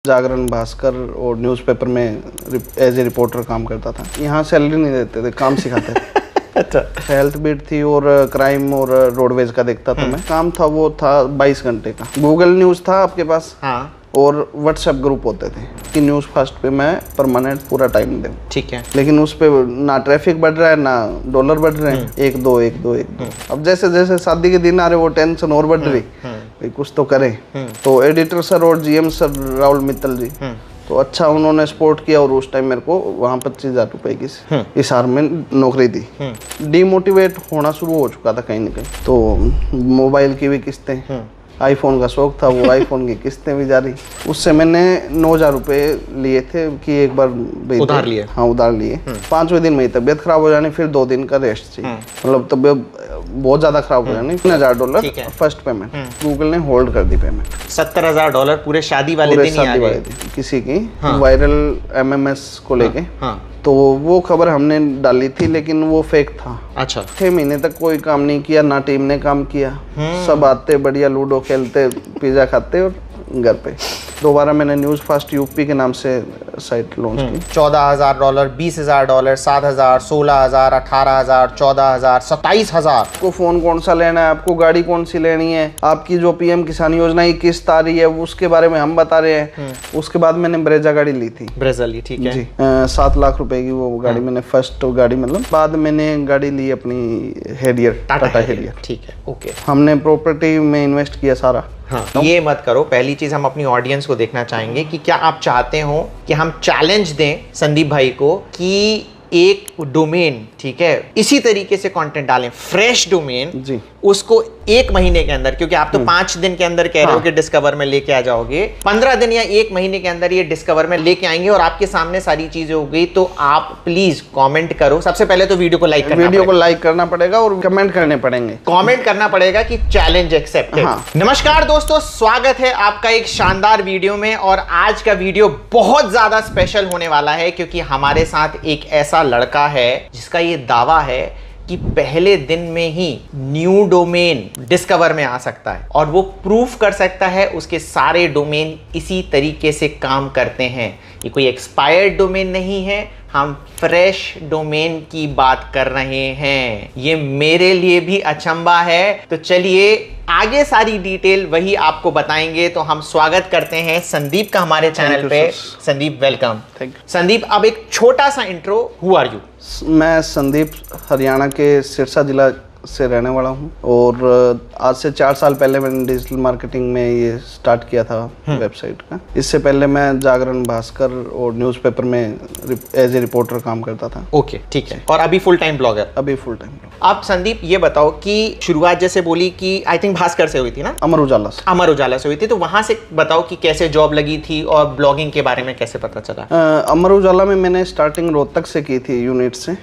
जागरण, भास्कर और न्यूज़पेपर में as a reporter काम करता था। यहाँ सैलरी नहीं देते थे, काम सिखाते थे। अच्छा। हेल्थ बीट थी और क्राइम और रोडवेज का देखता था मैं। काम था वो था 22 घंटे का। गूगल न्यूज़ था आपके पास। हाँ। और व्हाट्सएप ग्रुप होते थे कि न्यूज़ फर्स्ट पे मैं परमानेंट पूरा टाइम दूँ। ठीक है। लेकिन उस पे ना ट्रैफिक बढ़ रहा है ना डॉलर बढ़ रहे हैं। 1-2 अब जैसे जैसे शादी के दिन आ रहे वो टेंशन और बढ़ रही, भाई कुछ तो करें। तो एडिटर सर और जीएम सर राहुल मित्तल जी तो अच्छा उन्होंने सपोर्ट किया और उस टाइम मेरे को वहाँ 25,000 रुपए की हिसार में नौकरी दी। डीमोटिवेट होना शुरू हो चुका था कहीं ना कहीं। तो मोबाइल की भी किस्तें, आईफोन का शौक था, वो आईफोन की किस्तें भी जारी। उससे मैंने 9,000 रुपए लिए थे कि एक बार उधार लिए। हाँ उधार लिए। 5वें दिन में ही तबीयत खराब हो जानी, फिर 2 दिन का रेस्ट चाहिए। मतलब तबीयत बहुत ज्यादा खराब हो जानी। $3,000 फर्स्ट पेमेंट गूगल ने होल्ड कर दी पेमेंट। $70,000 पूरे शादी वाले दिन ही आ गए। किसी की वायरल MMS को लेके। तो वो खबर हमने डाली थी लेकिन वो फेक था। अच्छा। 6 महीने तक कोई काम नहीं किया, ना टीम ने काम किया। सब आते बढ़िया लूडो खेलते, पिज्जा खाते और घर पे। दोबारा मैंने न्यूज़ फास्ट यूपी के नाम से साइट लॉन्च की। $14,000, $20,000, $7,000, $16,000, $18,000, $14,000, $27,000। आपको फोन कौन सा लेना है, आपको गाड़ी कौन सी लेनी है, आपकी जो PM किसान योजना की किस्त आ रही है उसके बारे में हम बता रहे हैं। उसके बाद मैंने ब्रेजा गाड़ी ली थी। ब्रेजा ली, ठीक है जी। 7 लाख रुपए की वो गाड़ी मैंने फर्स्ट गाड़ी मतलब। बाद मैंने गाड़ी ली अपनी हेरियर, टाटा हेरियर। ठीक है, ओके। हमने प्रॉपर्टी में इन्वेस्ट किया सारा। हाँ। ये मत करो। पहली चीज हम अपनी ऑडियंस को देखना चाहेंगे कि क्या आप चाहते हो कि हम चैलेंज दें संदीप भाई को कि एक डोमेन, ठीक है, इसी तरीके से कंटेंट डालें, फ्रेश डोमेन जी, उसको 1 महीने के अंदर, क्योंकि आप तो 5 दिन के अंदर कह रहे हो कि डिस्कवर में लेके आ जाओगे, 15 दिन या 1 महीने के अंदर ये डिस्कवर में लेके आएंगे और आपके सामने सारी चीजें हो गई। तो आप प्लीज कमेंट करो। सबसे पहले तो वीडियो को लाइक करना पड़ेगा और कमेंट करने पड़ेंगे। कमेंट करना पड़ेगा कि चैलेंज एक्सेप्टेड। नमस्कार दोस्तों, स्वागत है आपका एक शानदार वीडियो में। और आज का वीडियो बहुत ज्यादा स्पेशल होने वाला है क्योंकि हमारे साथ एक ऐसा लड़का है जिसका ये दावा है कि पहले दिन में ही न्यू डोमेन डिस्कवर में आ सकता है और वो प्रूफ कर सकता है उसके सारे डोमेन इसी तरीके से काम करते हैं। ये कोई एक्सपायर्ड डोमेन नहीं है, हम फ्रेश डोमेन की बात कर रहे हैं। ये मेरे लिए भी अचंभा है। तो चलिए आगे सारी डिटेल वही आपको बताएंगे। तो हम स्वागत करते हैं संदीप का हमारे चैनल पे। Sandeep, welcome. Thank you. Sandeep, अब एक छोटा सा इंट्रो, हु आर यू? मैं संदीप हरियाणा के सिरसा जिला से रहने वाला हूँ और आज से 4 साल पहले मैंने डिजिटल मार्केटिंग में ये स्टार्ट किया था वेबसाइट का। इससे पहले मैं जागरण, भास्कर और न्यूज़पेपर में एज ए रिपोर्टर काम करता था। ओके, ठीक है। और अभी फुल टाइम ब्लॉगर? अभी फुल टाइम। आप संदीप ये बताओ कि शुरुआत जैसे बोली कि आई थिंक भास्कर से हुई थी ना? अमर उजाला से। अमर उजाला से हुई थी। तो वहां से बताओ कि कैसे जॉब लगी थी और ब्लॉगिंग के बारे में कैसे पता चला? अमर उजाला में मैंने स्टार्टिंग रोहतक से की थी, यूनिट से।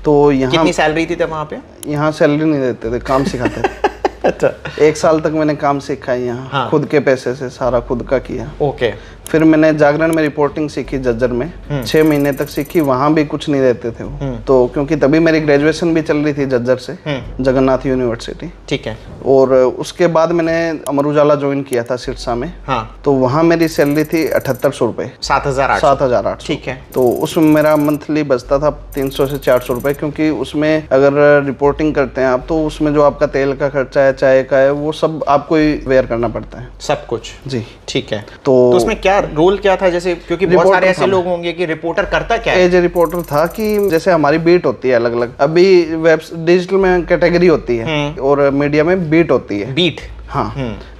तो यहाँ कितनी सैलरी थी तब वहाँ पे? यहाँ सैलरी नहीं देते थे, काम सिखाते थे। अच्छा। 1 साल तक मैंने काम सीखा यहाँ। हाँ। खुद के पैसे से सारा खुद का किया। ओके। फिर मैंने जागरण में रिपोर्टिंग सीखी जज्जर में। 6 महीने तक सीखी, वहां भी कुछ नहीं देते थे वो। तो क्योंकि तभी मेरी ग्रेजुएशन भी चल रही थी जज्जर से, जगन्नाथ यूनिवर्सिटी। ठीक है। और उसके बाद मैंने अमर उजाला ज्वाइन किया था सिरसा में। हाँ। तो वहां मेरी सैलरी थी 7800 रुपए। 7,800। ठीक है। तो उसमें मेरा मंथली बचता था 300 से 400 रुपए, क्योंकि उसमें अगर रिपोर्टिंग करते हैं आप तो उसमें जो आपका तेल का खर्चा है, चाय का है, वो सब आपको ही वेयर करना पड़ता है, सब कुछ। जी, ठीक है। तो उसमें क्या रोल क्या था? जैसे क्योंकि बहुत सारे ऐसे लोग होंगे कि रिपोर्टर करता क्या है? एज ए रिपोर्टर था कि जैसे हमारी बीट होती है अलग अलग। अभी वेब डिजिटल में कैटेगरी होती है और मीडिया में बीट होती है। बीट? हाँ।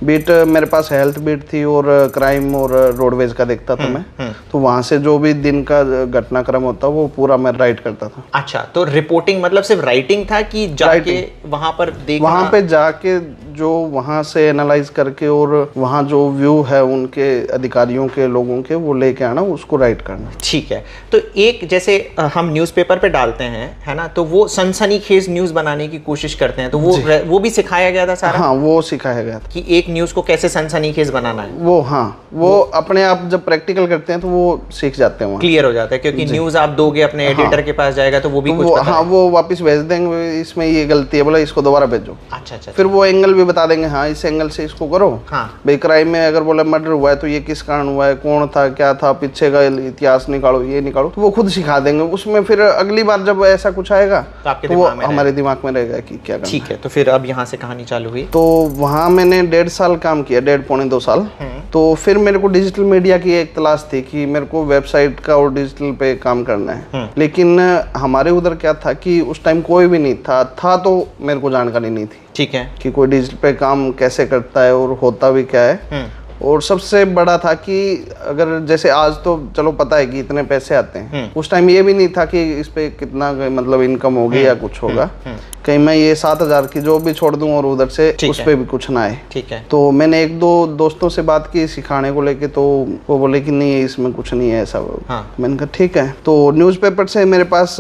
बीट मेरे पास हेल्थ बीट थी और क्राइम और रोडवेज का देखता था मैं। तो वहां से जो भी दिन का घटनाक्रम होता वो पूरा मैं राइट करता था। अच्छा, तो रिपोर्टिंग मतलब सिर्फ राइटिंग था कि जाके वहां पर देखना? वहां पे जाके जो वहां से एनालाइज करके और वहां जो व्यू है उनके अधिकारियों के, लोगों के, वो लेके आना, उसको राइट करना। ठीक है। तो एक जैसे हम न्यूज़पेपर पे डालते हैं, है ना, तो वो सनसनीखेज न्यूज़ बनाने की कोशिश करते हैं, तो वो भी सिखाया गया था सारा? हाँ, वो सिखाया गया था कि एक न्यूज़ को कैसे सनसनीखेज बनाना है। वो हाँ, वो अपने आप जब प्रैक्टिकल करते हैं तो वो सीख जाते हैं, क्लियर हो जाता है। क्योंकि न्यूज़ आप दोगे अपने एडिटर के पास जाएगा तो वो भी कुछ पता हाँ, वो वापस भेज देंगे, इसमें ये गलती है, बोला इसको दोबारा भेजो। अच्छा। फिर वो एंगल भी बता देंगे, हाँ इस एंगल से इसको करो। हाँ। भाई क्राइम में अगर बोला मर्डर हुआ है तो ये किस कारण हुआ है, कौन था, क्या था, पीछे का इतिहास निकालो, ये निकालो, तो वो खुद सिखा देंगे। उसमें फिर अगली बार जब ऐसा कुछ आएगा तो वो हमारे दिमाग में रहेगा कि क्या करना। ठीक है, तो फिर अब यहाँ से कहानी चालू हुई। तो वहाँ मैंने 1.5 साल काम किया, 1.5-2 साल। तो फिर मेरे को डिजिटल मीडिया की एक तलाश थी कि मेरे को वेबसाइट का और डिजिटल पे काम करना है। लेकिन हमारे उधर क्या था कि उस टाइम कोई भी नहीं था तो मेरे को जानकारी नहीं थी। ठीक है। कि कोई डिजिटल पे काम कैसे करता है और होता भी क्या है। और सबसे बड़ा था कि अगर जैसे आज तो चलो पता है कि इतने पैसे आते हैं, उस टाइम ये भी नहीं था कि इस पे कितना मतलब इनकम होगी या कुछ होगा। कहीं मैं ये 7,000 की जॉब भी छोड़ दूं और उधर से उस पे भी कुछ ना आए। ठीक है। तो मैंने 1-2 दोस्तों से बात की सिखाने को लेके, तो वो बोले कि नहीं इसमें कुछ नहीं है ऐसा। हाँ। मैंने कहा ठीक है। तो न्यूज़पेपर से मेरे पास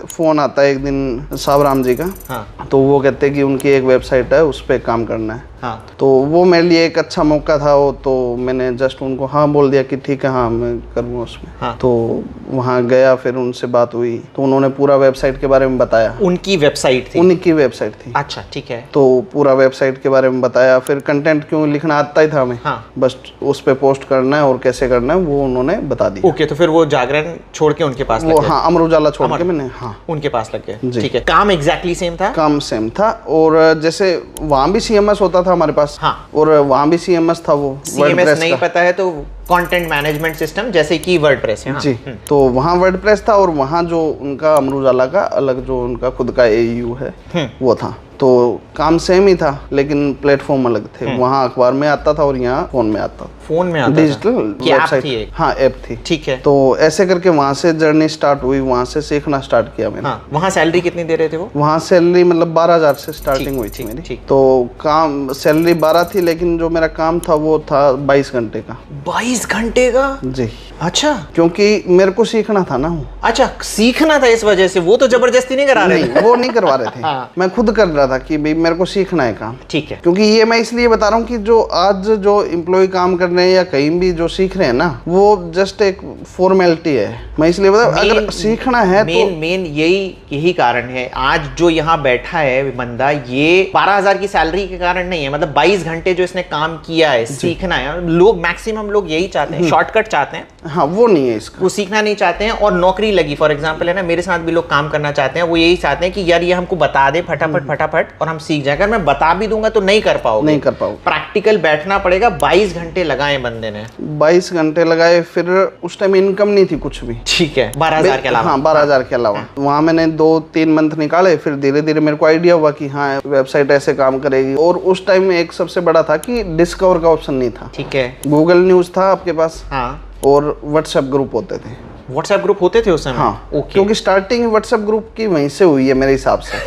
फोन आता है एक दिन साहब राम जी का। हाँ। तो वो कहते हैं कि उनकी एक वेबसाइट है, उस पर काम करना है। हाँ। तो वो मेरे लिए एक अच्छा मौका था वो, तो मैंने जस्ट उनको हाँ बोल दिया कि ठीक है हाँ मैं करूँगा उसमें। हाँ। तो वहाँ गया, फिर उनसे बात हुई तो उन्होंने पूरा वेबसाइट के बारे में बताया। उनकी वेबसाइट थी? उनकी वेबसाइट थी। अच्छा, ठीक है। तो पूरा वेबसाइट के बारे में बताया, फिर कंटेंट क्यों लिखना आता ही था हमें। हाँ। बस उस पे पोस्ट करना है और कैसे करना है वो उन्होंने बता दिया। ओके, तो फिर वो जागरण छोड़ के उनके पास वो हाँ अमर उजाला छोड़ के मैंने हाँ उनके पास लग गए। ठीक है। काम एग्जैक्टली सेम था? काम सेम था। और जैसे वहाँ भी CMS होता था हमारे पास। हाँ। और वहाँ भी CMS था। वो CMS नहीं पता है तो कंटेंट मैनेजमेंट सिस्टम, जैसे कि वर्डप्रेस है। हाँ। जी। तो वहाँ वर्डप्रेस था और वहाँ जो उनका अमर उजाला का अलग जो उनका खुद का AU है वो था। तो काम सेम ही था लेकिन प्लेटफॉर्म अलग थे। वहाँ अखबार में आता था और यहाँ फोन में आता था। फोन में आता डिजिटल वेबसाइट थी? हाँ ऐप थी। ठीक है। तो ऐसे करके वहाँ से जर्नी स्टार्ट हुई, वहाँ से सीखना स्टार्ट किया मैंने। हाँ। वहाँ सैलरी कितनी दे रहे थे वो? वहाँ सैलरी मतलब 12,000 से स्टार्टिंग हुई थी मेरी। तो काम सैलरी 12 थी लेकिन जो मेरा काम था वो था 22 घंटे का। 22 घंटे का? जी। अच्छा। क्योंकि मेरे को सीखना था ना वो। अच्छा, सीखना था इस वजह से। वो तो जबरदस्ती नहीं करा रहे? नहीं, वो नहीं करवा रहे थे। हाँ। मैं खुद कर रहा था कि भाई मेरे को सीखना है काम। ठीक है। क्योंकि ये मैं इसलिए बता रहा हूँ कि जो आज जो एम्प्लॉय काम कर रहे हैं या कहीं भी जो सीख रहे हैं ना, वो जस्ट एक फॉर्मेलिटी है। मैं इसलिए बता रहा हूँ अगर सीखना है तो मेन यही कारण है। आज जो यहाँ बैठा है बंदा, ये 12,000 की सैलरी के कारण नहीं है। मतलब 22 घंटे जो इसने काम किया है, सीखना है। लोग मैक्सिमम लोग यही चाहते हैं, शॉर्टकट चाहते हैं। हाँ, वो नहीं है इसका। वो सीखना नहीं चाहते हैं और नौकरी लगी। फॉर एग्जांपल है ना, मेरे साथ भी लोग काम करना चाहते हैं। वो यही चाहते हैं कि यार ये हमको बता दे फटाफट और हम सीख जाए। अगर मैं बता भी दूंगा तो नहीं कर पाओगे। नहीं कर पाओगे। प्रैक्टिकल बैठना पड़ेगा। 22 घंटे लगाए बंदे ने। 22 घंटे लगाए। फिर उस टाइम इनकम नहीं थी कुछ भी। ठीक है। 12,000 के अलावा? हाँ, 12,000 के अलावा। वहाँ मैंने 2-3 मंथ निकाले। फिर धीरे धीरे मेरे को आइडिया हुआ कि हाँ वेबसाइट ऐसे काम करेगी। और उस टाइम में एक सबसे बड़ा था कि डिस्कवर का ऑप्शन नहीं था। ठीक है। गूगल न्यूज था आपके पास। हाँ। और व्हाट्सएप ग्रुप होते थे। व्हाट्सएप ग्रुप होते थे उस समय? हाँ। ओके। क्योंकि स्टार्टिंग व्हाट्सएप ग्रुप की वहीं से हुई है मेरे हिसाब से।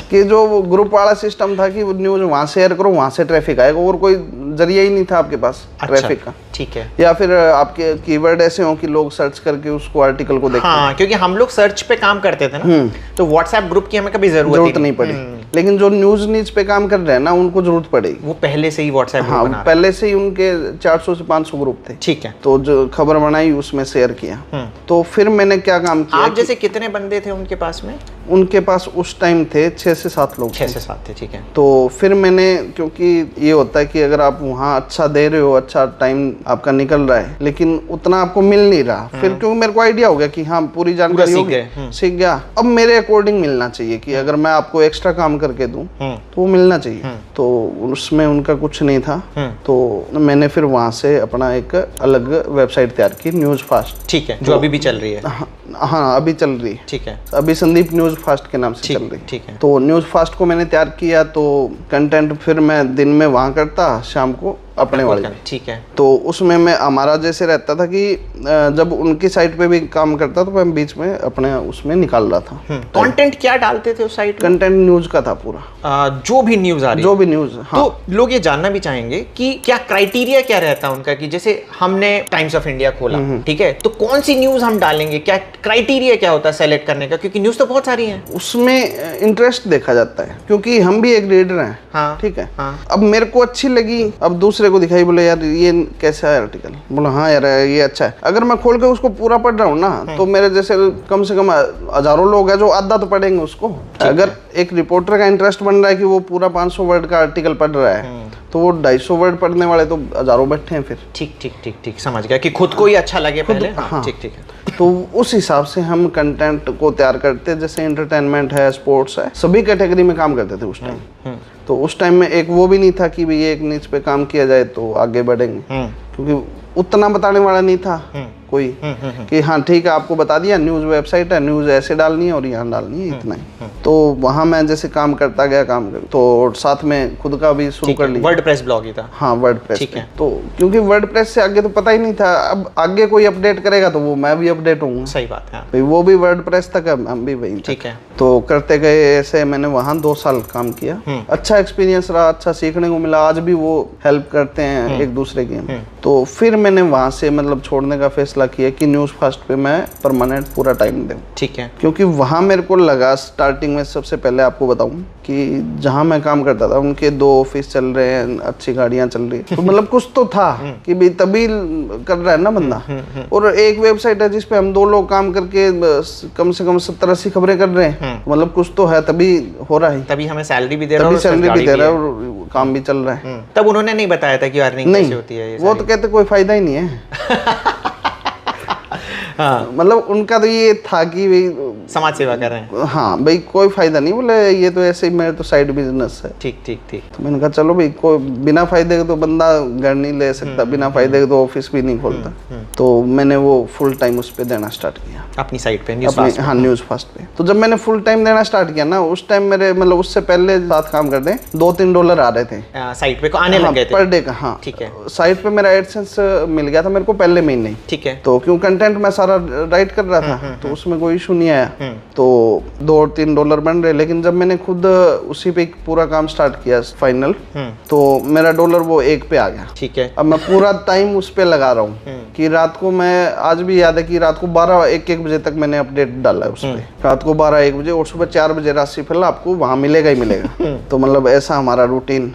कि जो वो ग्रुप वाला सिस्टम था कि वो न्यूज वहाँ शेयर करो, वहाँ से ट्रैफिक आएगा। और कोई जरिया ही नहीं था आपके पास ट्रैफिक का। ठीक है। या फिर आपके कीवर्ड ऐसे हो कि लोग सर्च करके उसको आर्टिकल को देखते। हाँ, क्योंकि हम लोग सर्च पे काम करते थे ना, तो व्हाट्सएप ग्रुप की हमें कभी जरूरत नहीं पड़ी। लेकिन जो न्यूज पे काम कर रहे हैं ना, उनको जरूरत पड़ेगी। वो पहले से ही व्हाट्सएप ग्रुप बना। हाँ, पहले से ही उनके 400 से 500 ग्रुप थे। ठीक है। तो जो खबर बनाई उसमें शेयर किया। तो फिर मैंने क्या काम किया, आप जैसे कितने बंदे थे उनके पास में? उनके पास उस टाइम थे 6 से 7 लोग। 6 से 7 थे। ठीक है। तो फिर मैंने, क्योंकि ये होता है कि अगर आप वहाँ अच्छा दे रहे हो, अच्छा टाइम आपका निकल रहा है, लेकिन उतना आपको मिल नहीं रहा। फिर क्योंकि मेरे को आइडिया हो गया कि हाँ पूरी जानकारी हो गई, सीख गया। अब मेरे अकॉर्डिंग मिलना चाहिए कि अगर मैं आपको एक्स्ट्रा काम करके दूं तो वो मिलना चाहिए। तो उसमें उनका कुछ नहीं था। तो मैंने फिर वहाँ से अपना एक अलग वेबसाइट तैयार की, न्यूज फास्ट। ठीक है। जो अभी भी चल रही है? हाँ, अभी चल रही है। ठीक है। अभी संदीप न्यूज फास्ट के नाम से चल रही है। ठीक है। तो न्यूज फास्ट को मैंने तैयार किया। तो कंटेंट फिर मैं दिन में वहाँ करता, शाम को अपने वाले। ठीक है। तो उसमें मैं हमारा जैसे रहता था कि जब उनकी साइट पे भी काम करता तो मैं बीच में अपने उसमें निकाल रहा था। कंटेंट क्या डालते थे उस साइट में? कंटेंट न्यूज का था पूरा। जो भी न्यूज आ रही, जो भी न्यूज। हाँ। तो लोग ये जानना भी चाहेंगे कि क्या क्राइटेरिया क्या रहता है उनका, कि जैसे हमने टाइम्स ऑफ इंडिया खोला, ठीक है, तो कौन सी न्यूज हम डालेंगे? क्या क्राइटेरिया क्या होता है सेलेक्ट करने का? क्योंकि न्यूज तो बहुत सारी है। उसमें इंटरेस्ट देखा जाता है, क्योंकि हम भी एक रीडर हैं। हाँ। ठीक है। हाँ। अब मेरे को अच्छी लगी, अब दूसरे मेरे को दिखाई, बोले यार ये कैसा है आर्टिकल, बोला हाँ यार ये अच्छा है। अगर मैं खोल के उसको पूरा पढ़ रहा हूँ ना, तो मेरे जैसे कम से कम हजारों लोग हैं जो आधा तो पढ़ेंगे उसको। अगर एक रिपोर्टर का इंटरेस्ट बन रहा है कि वो पूरा 500 वर्ड का आर्टिकल पढ़ रहा है, तो वो 250 वर्ड पढ़ने वाले तो हजारों बैठे हैं फिर। ठीक ठीक ठीक ठीक, समझ गया कि खुद को ही अच्छा लगे पहले। हाँ ठीक ठीक है। तो उस हिसाब से हम कंटेंट को तैयार करते, जैसे एंटरटेनमेंट है, स्पोर्ट्स है, सभी कैटेगरी में काम करते थे उस टाइम। तो उस टाइम में एक वो भी नहीं था कि भाई एक नीच पे काम किया जाए तो आगे बढ़ेंगे, क्योंकि उतना बताने वाला नहीं था कोई कि हाँ ठीक है आपको बता दिया, न्यूज़ वेबसाइट है, न्यूज़ ऐसे डालनी है और यहाँ डालनी है, इतना ही। तो वहाँ मैं जैसे काम करता गया, तो साथ में खुद का भी शुरू कर लिया। वर्डप्रेस ब्लॉग ही था। हाँ वर्डप्रेस। ठीक है। तो क्योंकि वर्डप्रेस से आगे तो पता ही नहीं था, अब आगे कोई अपडेट करेगा तो वो मैं भी अपडेट हूँ। सही बात है। भाई वो भी वर्डप्रेस तक है, हम भी वही। ठीक है। तो करते गए ऐसे, मैंने वहाँ 2 साल काम किया। अच्छा एक्सपीरियंस रहा, अच्छा सीखने को मिला। आज भी वो हेल्प करते हैं एक दूसरे की। तो फिर मैंने वहाँ से मतलब छोड़ने का फैसला किया कि न्यूज़ फर्स्ट पे मैं परमानेंट पूरा टाइम दूं। ठीक है। क्योंकि वहाँ मेरे को लगा स्टार्टिंग में, सबसे पहले आपको बताऊं कि जहाँ मैं काम करता था उनके 2 ऑफिस चल रहे हैं, अच्छी गाड़ियाँ चल रही है, तो मतलब कुछ तो था कि भाई तभी कर रहा है ना बंदा। और एक वेबसाइट है जिसपे हम 2 लोग काम करके कम से कम 70-80 खबरें कर रहे हैं, मतलब कुछ तो है, तभी हो रहा है, तभी हमें सैलरी भी दे रहा है, तभी सैलरी भी दे रहा है और काम भी चल रहा है। तब उन्होंने नहीं बताया था कि अर्निंग कैसे होती है? वो तो कहते कोई फायदा ही नहीं है। हाँ। मतलब उनका तो ये था कि भाई समाज सेवा कर रहे हैं। हाँ भाई कोई फायदा नहीं, बोले ये तो ऐसे ही मेरे तो साइड बिजनेस है। ठीक ठीक ठीक। तो मैंने कहा चलो भाई, कोई बिना फायदे के तो बंदा घर नहीं ले सकता, बिना फायदे के तो ऑफिस भी नहीं खोलता। तो मैंने वो फुल टाइम उस पे देना स्टार्ट किया, अपनी साइड पे, हाँ न्यूज़ फर्स्ट पे। तो जब मैंने फुल टाइम देना स्टार्ट किया ना, उस टाइम मेरे मतलब उससे पहले साथ काम करते $2-3 आ रहे थे साइट पे, आने लग गए थे पर डे का। हाँ ठीक है। साइट पे मेरा एडसेंस मिल गया था मेरे को पहले महीने। ठीक है। तो क्यों कंटेंट मैं सारा राइट कर रहा था, तो उसमें कोई इशू नहीं आया। तो $2-3 बन रहे। लेकिन जब मैंने खुद उसी पे पूरा काम स्टार्ट किया फाइनल, तो मेरा डॉलर वो 1 पे आ गया। ठीक है। अब मैं पूरा टाइम उस पे लगा रहा हूँ कि रात को, मैं आज भी याद है कि रात को 12-1 बजे तक मैंने अपडेट डाला है उस पे, रात को 12-1 बजे, और सुबह 4 बजे राशिफल आपको वहाँ मिलेगा ही मिलेगा। तो मतलब ऐसा हमारा रूटीन।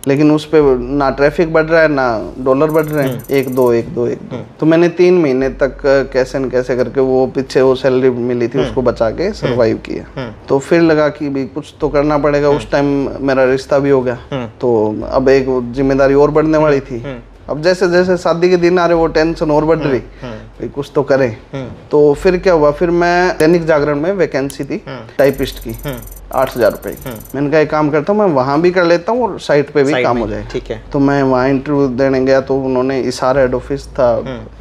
लेकिन उस पे ना ट्रैफिक बढ़ रहा है ना डॉलर बढ़ रहे हैं, 1-2। तो मैंने 3 महीने तक कैसे न कैसे करके वो पीछे वो सैलरी मिली थी उसको बचा के सर्वाइव किया। तो फिर लगा कि भाई कुछ तो करना पड़ेगा। उस टाइम मेरा रिश्ता भी हो गया, तो अब एक जिम्मेदारी और बढ़ने वाली थी। अब जैसे जैसे शादी के दिन आ रहे वो टेंशन और बढ़ रही, भाई कुछ तो करें। तो फिर क्या हुआ, फिर मैं दैनिक जागरण में वैकेंसी थी टाइपिस्ट की 8,000 रुपए। मैंने कहा एक काम करता हूँ, मैं वहाँ भी कर लेता हूँ और साइट पे भी काम हो जाए। ठीक है। तो मैं वहाँ इंटरव्यू देने गया, तो उन्होंने इशार हेड ऑफिस था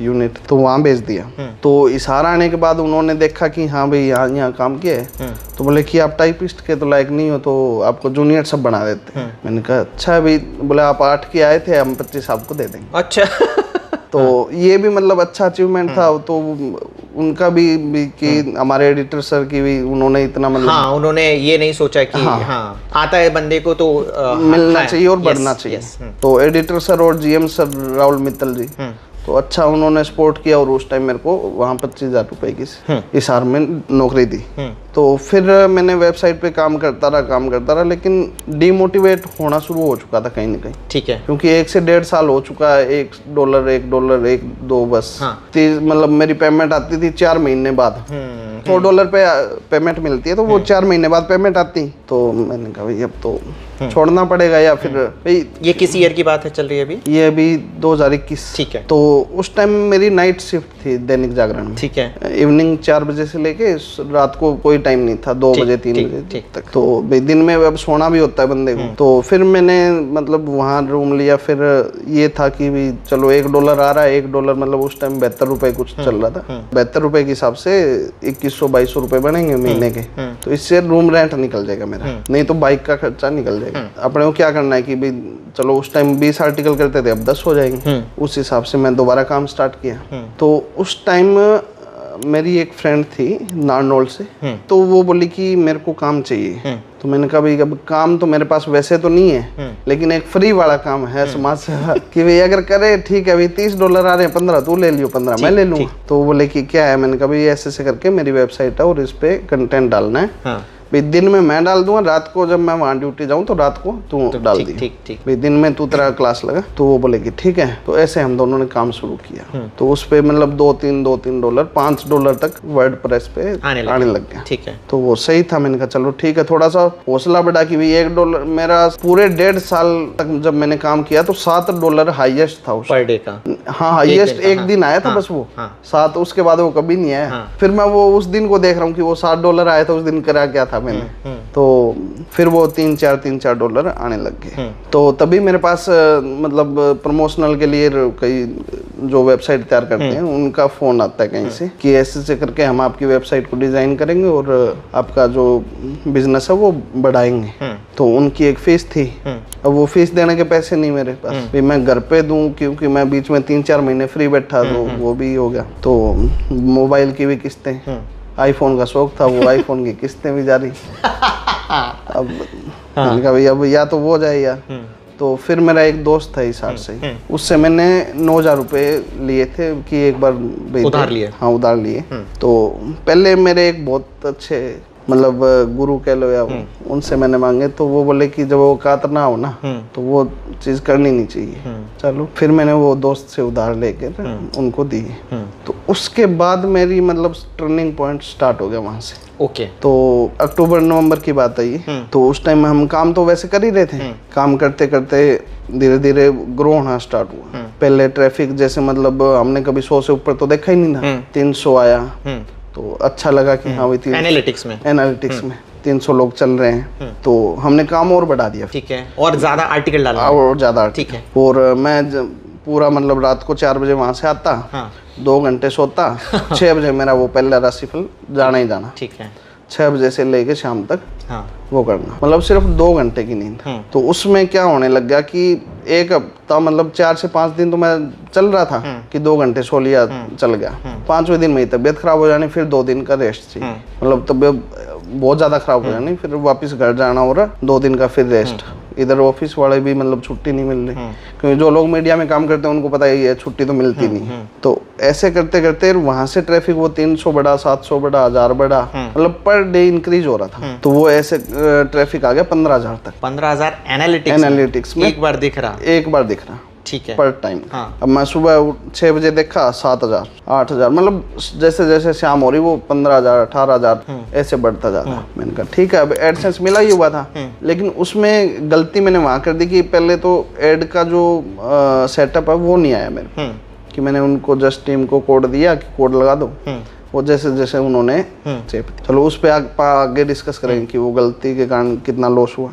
यूनिट, तो वहाँ भेज दिया। तो इशार आने के बाद उन्होंने देखा कि हाँ भाई यहाँ काम किया है, तो बोले कि आप टाइपिस्ट के तो लायक नहीं हो, तो आपको जूनियर सब बना देते हैं। मैंने कहा अच्छा भाई, बोले आप 8 के आए थे, हम 25 आपको दे देंगे। अच्छा। तो ये भी मतलब अच्छा अचीवमेंट था। तो उनका भी कि हमारे एडिटर सर की भी, उन्होंने इतना मतलब, हाँ उन्होंने ये नहीं सोचा कि हाँ आता है बंदे को तो मिलना चाहिए और बढ़ना चाहिए। तो एडिटर सर और जीएम सर राहुल मित्तल जी, तो अच्छा उन्होंने सपोर्ट किया, और उस टाइम मेरे को वहाँ 25,000 रुपए की हिसार में नौकरी दी। तो फिर मैंने वेबसाइट पे काम करता रहा, लेकिन डिमोटिवेट होना शुरू हो चुका था कहीं ना कहीं। ठीक है। क्योंकि 1 से 1.5 साल हो चुका है, $1 1-2 बस। मतलब मेरी पेमेंट आती थी 4 महीने बाद, $100 पे पेमेंट मिलती है, तो वो 4 महीने बाद पेमेंट आती। तो मैंने कहा भाई अब तो छोड़ना पड़ेगा, या फिर भाई। ये किस ईयर की बात है चल रही है अभी? ये अभी 2021। ठीक है। तो उस टाइम मेरी नाइट शिफ्ट थी दैनिक जागरण में। ठीक है। इवनिंग 4 बजे से लेके रात को कोई टाइम नहीं था, 2 बजे 3 बजे तक। तो भाई दिन में अब सोना भी होता है बंदे को। तो फिर मैंने मतलब वहाँ रूम लिया। फिर ये था कि भाई चलो $1 आ रहा है, $1 मतलब उस टाइम 72 रुपए कुछ चल रहा था। 72 रुपए के हिसाब से 2100-2200 रुपए बनेंगे महीने के। तो इससे रूम रेंट निकल जाएगा मेरा, नहीं तो बाइक का खर्चा निकल जाएगा। अपने को क्या करना है कि भाई चलो उस टाइम 20 आर्टिकल करते थे, अब 10 हो जाएंगे। उस हिसाब से मैं दोबारा काम स्टार्ट किया। तो उस टाइम मेरी एक फ्रेंड थी नारनौल से, तो वो बोली कि मेरे को काम चाहिए। तो मैंने कहा भाई अब काम तो मेरे पास वैसे तो नहीं है, लेकिन एक फ्री वाला काम है समाज से कि भाई अगर करे ठीक है, भाई $30 आ रहे हैं, 15 तू ले लियो, 15 मैं ले लूँगा। तो वो बोले कि क्या है, मैंने कहा भाई ऐसे ऐसे करके मेरी वेबसाइट है और इस पे कंटेंट डालना है। भाई दिन में मैं डाल दूंगा, रात को जब मैं वहाँ ड्यूटी जाऊँ तो रात को तू डाल दी। ठीक ठीक। भाई दिन में तू तेरा क्लास लगा, तो वो बोले कि ठीक है। तो ऐसे हम दोनों ने काम शुरू किया। तो उस पे मतलब $2-3 $5 तक वर्ड प्रेस पे आने लग गया। ठीक है। तो वो सही था। मैंने कहा चलो ठीक है, थोड़ा सा हौसला बढ़ा कि भाई $1 मेरा पूरे 1.5 साल तक जब मैंने काम किया तो $7 हाईएस्ट था पर डे का। हाँ हाईएस्ट एक दिन आया था बस वो 7, उसके बाद वो कभी नहीं आया। फिर मैं वो उस दिन को देख रहा हूँ कि वो $7 आया था, उस दिन करा क्या था मैंने। तो फिर वो $3-4 आने लग गए। तो तभी मेरे पास मतलब प्रमोशनल के लिए कई जो वेबसाइट तैयार करते हैं उनका फोन आता है कहीं से कि ऐसे करके हम आपकी वेबसाइट को डिजाइन करेंगे और आपका जो बिजनेस है वो बढ़ाएंगे। तो उनकी एक फीस थी। अब वो फीस देने के पैसे नहीं मेरे पास, भी मैं घर पे दूं क्योंकि मैं बीच में 3-4 महीने फ्री बैठा, तो वो भी हो गया। तो मोबाइल की भी किस्तें, आईफोन का शौक था, वो आईफोन की किस्तें भी जारी। अब मैंने कहा भाई अब या तो वो जाए यार। तो फिर मेरा एक दोस्त था इस हाट से, उससे मैंने 9,000 रुपए लिए थे कि एक बार उधार लिए। हाँ उधार लिए। तो पहले मेरे एक बहुत अच्छे मतलब गुरु कह लो या उनसे मैंने मांगे, तो वो बोले कि जब वो औकात ना हो ना तो वो चीज करनी नहीं चाहिए। चलो फिर मैंने वो दोस्त से उधार लेकर उनको दी। तो उसके बाद मेरी मतलब टर्निंग पॉइंट स्टार्ट हो गया वहां से। ओके। तो अक्टूबर-नवंबर की बात आई। तो उस टाइम हम काम तो वैसे कर ही रहे थे, काम करते करते धीरे धीरे ग्रो होना स्टार्ट हुआ। पहले ट्रैफिक जैसे मतलब हमने कभी 100 से ऊपर तो देखा ही नहीं था, 300 आया तो अच्छा लगा कि हाँ भाई एनालिटिक्स में 300 लोग चल रहे हैं। तो हमने काम और बढ़ा दिया। ठीक है। और ज्यादा आर्टिकल डाला और ज्यादा। ठीक है। और मैं पूरा मतलब रात को 4 बजे वहां से आता, 2 घंटे सोता, 6 बजे मेरा वो पहला राशिफल जाना ही जाना। ठीक है। 6 बजे से लेके शाम तक वो करना, मतलब सिर्फ 2 घंटे की नींद। तो उसमें क्या होने लग गया कि एक हफ्ता मतलब 4 से 5 दिन तो मैं चल रहा था कि 2 घंटे सो लिया, चल गया। 5वें दिन मेरी तबीयत खराब हो जानी, फिर 2 दिन का रेस्ट चाहिए, मतलब तबीयत बहुत ज्यादा खराब हो जानी, फिर वापस घर जाना हो रहा, 2 दिन का फिर रेस्ट। इधर ऑफिस वाले भी मतलब छुट्टी नहीं मिल रही, क्योंकि जो लोग मीडिया में काम करते हैं उनको पता ही है छुट्टी तो मिलती नहीं। तो ऐसे करते करते वहां से ट्रैफिक वो 300 बढ़ा, 700 बढ़ा, 1000 बढ़ा, मतलब पर डे इंक्रीज हो रहा था। तो वो ऐसे ट्रैफिक आ गया 15,000 तक। 15,000 एनालिटिक्स में एक बार दिख रहा। ठीक है। पर टाइम। अब मैं सुबह 6 बजे देखा 7,000, 8,000, मतलब जैसे जैसे शाम हो रही वो 15,000, 18,000 ऐसे बढ़ता जाता। मैंने कहा ठीक है, अब एडसेंस मिला ही हुआ था, लेकिन उसमें गलती मैंने वहां कर दी कि पहले तो एड का जो सेटअप है वो नहीं आया मेरे, कि मैंने उनको जस्ट टीम को कोड दिया कि कोड लगा दो, वो जैसे जैसे उन्होंने चलो उस पर आगे डिस्कस करेंगे कि वो गलती के कारण कितना लॉस हुआ।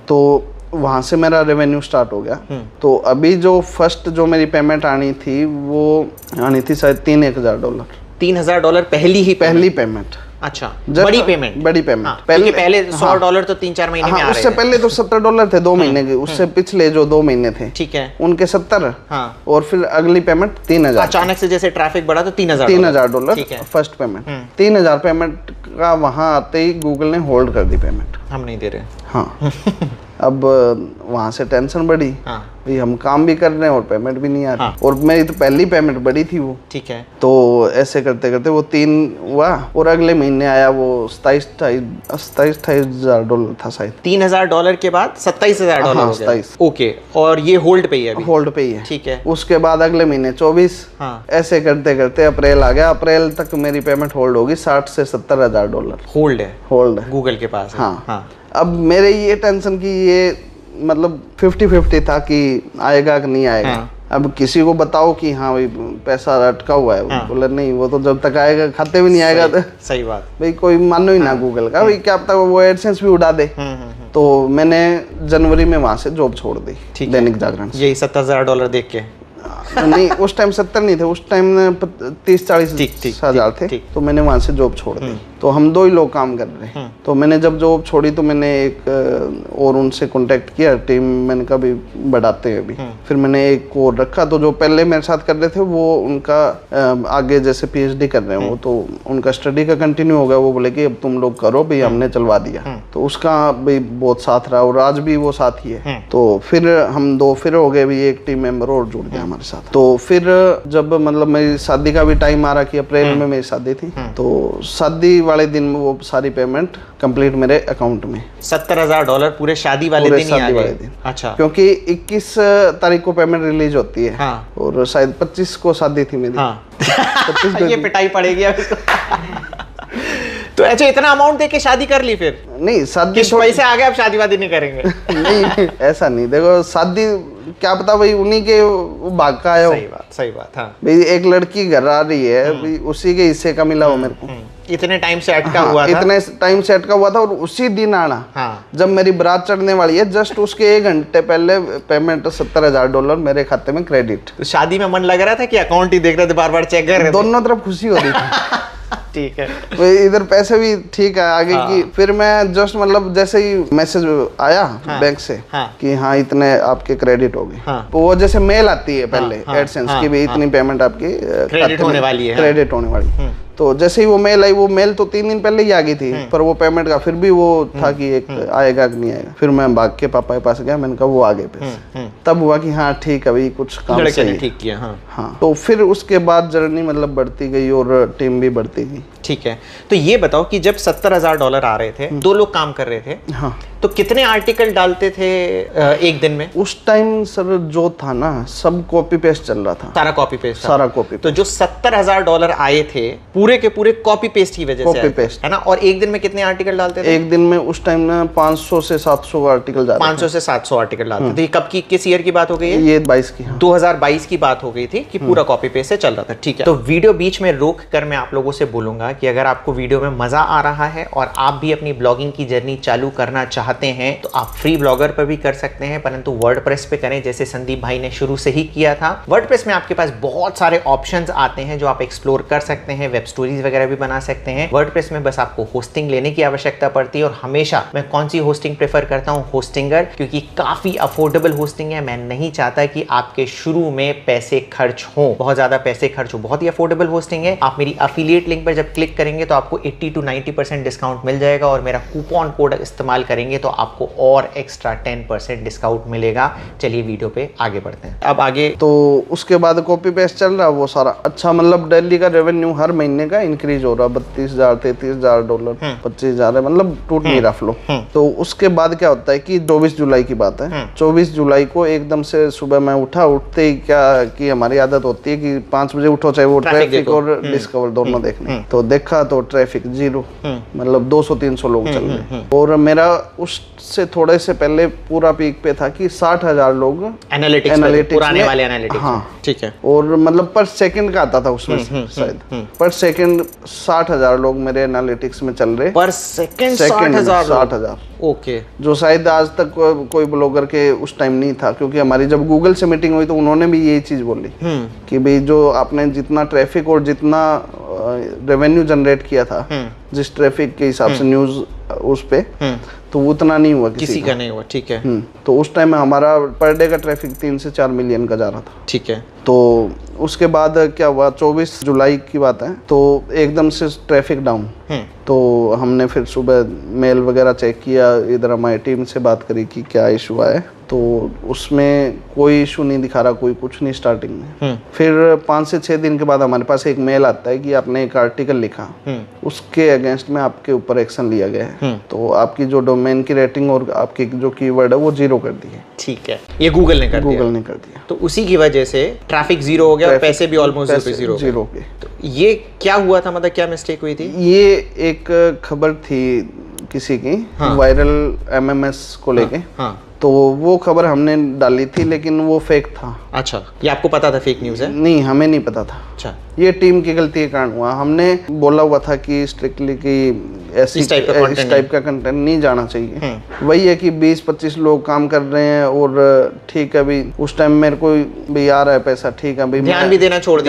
तो वहां से मेरा रेवेन्यू स्टार्ट हो गया। तो अभी जो फर्स्ट जो मेरी पेमेंट आनी थी वो आनी थी शायद $3,000। $3,000 पहली पेमेंट। अच्छा, बड़ी पेमेंट। पहले $100 तो 3-4 महीने में आ रहे थे। उससे पहले तो $70 थे 2 महीने के, उससे पिछले जो 2 महीने थे, ठीक है, उनके 70। और फिर अगली पेमेंट 3,000। अचानक से जैसे ट्रैफिक बढ़ा तो $3,000 फर्स्ट पेमेंट। 3,000 पेमेंट का वहां आते ही गूगल ने होल्ड कर दी पेमेंट, हम नहीं दे रहे। हाँ। अब वहां से टेंशन बढ़ी, भाई हम काम भी कर रहे हैं और पेमेंट भी नहीं आ रही। और मेरी तो पहली पेमेंट बड़ी थी वो, ठीक है। तो ऐसे करते करते वो 3 हुआ और अगले महीने आया वो $27,000 था शायद। $3,000 के बाद $27,000 हो गया। ओके, और ये होल्ड पे ही है अभी? होल्ड पे ही है, ठीक है। उसके बाद अगले महीने 24, ऐसे करते करते अप्रैल आ गया। अप्रैल तक मेरी पेमेंट होल्ड होगी, $60,000 से $70,000 होल्ड है गूगल के पास। हाँ। अब मेरे ये टेंशन की ये मतलब 50-50 था कि आएगा कि नहीं आएगा। अब किसी को बताओ कि हाँ भाई पैसा अटका हुआ है, बोले नहीं वो तो जब तक आएगा खाते भी नहीं आएगा। तो सही बात भाई, कोई मानो ही ना गूगल का, भाई क्या पता वो एडसेंस भी उड़ा दे। तो मैंने जनवरी में वहां से जॉब छोड़ दी दैनिक जागरण से। यही $70,000 देख के? नहीं, उस टाइम 70 नहीं थे, उस टाइम 30-40 हजार थे। तो मैंने वहां से जॉब छोड़ दी। तो हम 2 ही लोग काम कर रहे हैं। तो मैंने जब जॉब छोड़ी तो मैंने एक और उनसे कांटेक्ट किया, टीम मैंने कहा भी बढ़ाते हैं अभी। फिर मैंने एक और रखा, तो जो पहले मेरे साथ कर रहे थे वो उनका आगे जैसे PhD कर रहे हैं वो, तो उनका स्टडी का कंटिन्यू हो गया। वो बोले कि अब तुम लोग करो भाई, हमने चलवा दिया। तो उसका भाई बहुत साथ रहा और आज भी वो साथ ही है। तो फिर हम 2 फिर हो गए, भी एक टीम मेंबर और जुड़ गया हमारे साथ। तो फिर जब मतलब मेरी शादी का भी टाइम आ रहा कि अप्रैल में मेरी शादी थी, तो शादी वाले दिन में वो सारी पेमेंट कंप्लीट मेरे अकाउंट में। $70,000 पूरे शादी वाले दिन ही आ गए? अच्छा, क्योंकि 21 तारीख को पेमेंट रिलीज होती है। हाँ। और शायद 25 को शादी थी मेरी। हाँ। 25 को ये पिटाई पड़ेगी अब इसको। तो अच्छा, इतना अमाउंट देके शादी कर ली फिर? नहीं, शादी पैसे आ गए, अब शादी वादी नहीं करेंगे? नहीं, ऐसा नहीं। देखो शादी क्या पता भाई उन्हीं के भाग का आया हो। सही बात। हाँ भाई एक लड़की घर आ रही है, भाई उसी के हिस्से का मिला हो मेरे को। इतने टाइम से अटका हुआ था। इतने टाइम से अटका हुआ था और उसी दिन आना। हाँ। जब मेरी बारात चढ़ने वाली है, जस्ट उसके 1 घंटे पहले पेमेंट $70,000 मेरे खाते में क्रेडिट। तो शादी में मन लग रहा था कि अकाउंट ही देख रहे थे, बार बार चेक कर रहे थे? दोनों तरफ खुशी हो रही थी। ठीक है, इधर पैसे भी ठीक है आगे की। फिर मैं जस्ट मतलब जैसे ही मैसेज आया बैंक से कि हाँ इतने आपके क्रेडिट हो गए, तो वो जैसे मेल आती है पहले एडसेंस की भी इतनी पेमेंट आपकी क्रेडिट होने वाली है, क्रेडिट होने वाली। तो जैसे ही वो मेल आई, वो मेल तो 3 दिन पहले ही आ गई थी, पर वो पेमेंट का फिर भी वो था कि एक आएगा कि नहीं आएगा। फिर मैं भाग के पापा के पास गया, मैंने कहा वो आ गए पैसे। तब हुआ कि हाँ ठीक है भाई, कुछ काम सही है। ठीक किया। हाँ, तो फिर उसके बाद जर्नी मतलब बढ़ती गई और टीम भी बढ़ती गई। ठीक है, तो ये बताओ कि जब $70,000 आ रहे थे, 2 लोग काम कर रहे थे, हाँ, तो कितने आर्टिकल डालते थे एक दिन में? उस टाइम सर जो था ना, सब कॉपी पेस्ट चल रहा था। सारा कॉपी पेस्ट था? सारा कॉपी। तो जो $70,000 आए थे पूरे के पूरे कॉपी पेस्ट की वजह से कॉपी पेस्ट, है ना? और एक दिन में कितने आर्टिकल डालते थे? एक दिन में उस टाइम ना 500 से 700 आर्टिकल डालते 500 से 700 आर्टिकल डालते थे। कब की, किस ईयर की बात हो गई है? ये 22 की। हाँ। 2022 की बात हो गई थी कि पूरा कॉपी पेस्ट से चल रहा था। ठीक है, तो वीडियो बीच में रोक कर मैं आप लोगों से बोलूंगा कि अगर आपको वीडियो में मजा आ रहा है और आप भी अपनी ब्लॉगिंग की जर्नी चालू करना चाहते हैं, तो आप फ्री ब्लॉगर पर भी कर सकते हैं, परंतु वर्डप्रेस पे करें जैसे संदीप भाई ने शुरू से ही किया था। वर्डप्रेस में आपके पास बहुत सारे ऑप्शंस आते हैं जो आप एक्सप्लोर कर सकते हैं, वेब स्टोरीज वगैरह भी बना सकते हैं। वर्डप्रेस में बस आपको होस्टिंग लेने की आवश्यकता पड़ती है, और हमेशा मैं कौन सी होस्टिंग प्रेफर करता हूं? होस्टिंगर, क्योंकि काफी अफोर्डेबल होस्टिंग है। मैं नहीं चाहता कि आपके शुरू में पैसे खर्च हो, बहुत ज्यादा पैसे खर्च हो। बहुत ही अफोर्डेबल होस्टिंग है। आप मेरी अफिलिएट लिंक पर जब क्लिक करेंगे तो आपको 80 to 90% डिस्काउंट मिल जाएगा, और मेरा कूपन कोड इस्तेमाल करेंगे तो आपको और एक्स्ट्रा 10% डिस्काउंट मिलेगा। चलिए वीडियो पे आगे बढ़ते हैं। अब आगे तो उसके बाद कॉपी पेस्ट चल रहा वो सारा अच्छा, मतलब दिल्ली का रेवेन्यू हर महीने का इंक्रीज हो रहा, $32,000 $33,000 $25,000, मतलब टूट नहीं रहा फ्लो। तो उसके बाद क्या होता है कि 24 जुलाई की बात है। 24 जुलाई को एकदम से सुबह मैं उठते ही क्या कि हमारी आदत होती है कि 5 बजे उठो, चाहे वो ट्रैफिक और डिस्कवर दोनों देखने। तो देखा तो ट्रैफिक 0, मतलब 200-300 लोग चल रहे। और मेरा उससे थोड़े से पहले पूरा पीक पे था कि 60,000 लोग एनालिटिक्स पुराने वाले एनालिटिक्स। हाँ, ठीक है। और मतलब पर सेकंड का आता था उसमें शायद पर सेकंड 60,000 लोग मेरे एनालिटिक्स में चल रहे। पर सेकंड 60,000। ओके, जो शायद आज तक कोई ब्लॉगर के उस टाइम नहीं था, क्योंकि हमारी जब गूगल से मीटिंग हुई तो उन्होंने भी यही चीज बोली कि भाई जो आपने जितना ट्रैफिक और जितना रेवेन्यू जनरेट किया था जिस ट्रैफिक के हिसाब से न्यूज उस पे, तो उतना नहीं हुआ किसी का नहीं हुआ। ठीक है। तो उस टाइम में हमारा पर डे का ट्रैफिक 3 से 4 मिलियन का जा रहा था। ठीक है। तो उसके बाद क्या हुआ, 24 जुलाई की बात है, तो एकदम से ट्रैफिक डाउन। तो हमने फिर सुबह मेल वगैरह चेक किया, इधर हमारी टीम से बात करी कि क्या इशू है, तो उसमें कोई इशू नहीं दिखा रहा, कोई कुछ नहीं स्टार्टिंग में। फिर 5 से 6 दिन के बाद हमारे पास एक मेल आता है कि आपने एक आर्टिकल लिखा, उसके अगेंस्ट में आपके ऊपर एक्शन लिया गया है, तो आपकी जो डोमेन की रेटिंग और आपकी जो कीवर्ड है वो 0 कर दी है। ठीक है, ये गूगल ने कर दिया। तो उसी की वजह से ट्रैफिक 0 हो गया और पैसे भी ऑलमोस्ट 0 हो गए। तो ये क्या हुआ था, मतलब क्या मिस्टेक हुई थी? ये एक खबर थी किसी की, वायरल MMS को लेके। तो वो खबर हमने डाली थी, लेकिन वो फेक था। अच्छा, ये आपको पता था फेक न्यूज़ है? नहीं, हमें नहीं पता था। अच्छा, ये टीम की गलती के कारण हुआ। हमने बोला हुआ था कि स्ट्रिक्टली कि ऐसी इस टाइप का कंटेंट नहीं जाना चाहिए। वही है कि 20-25 लोग काम कर रहे हैं और ठीक है भाई, उस टाइम मेरे को भी आ रहा है पैसा, ठीक है भाई, ध्यान भी देना छोड़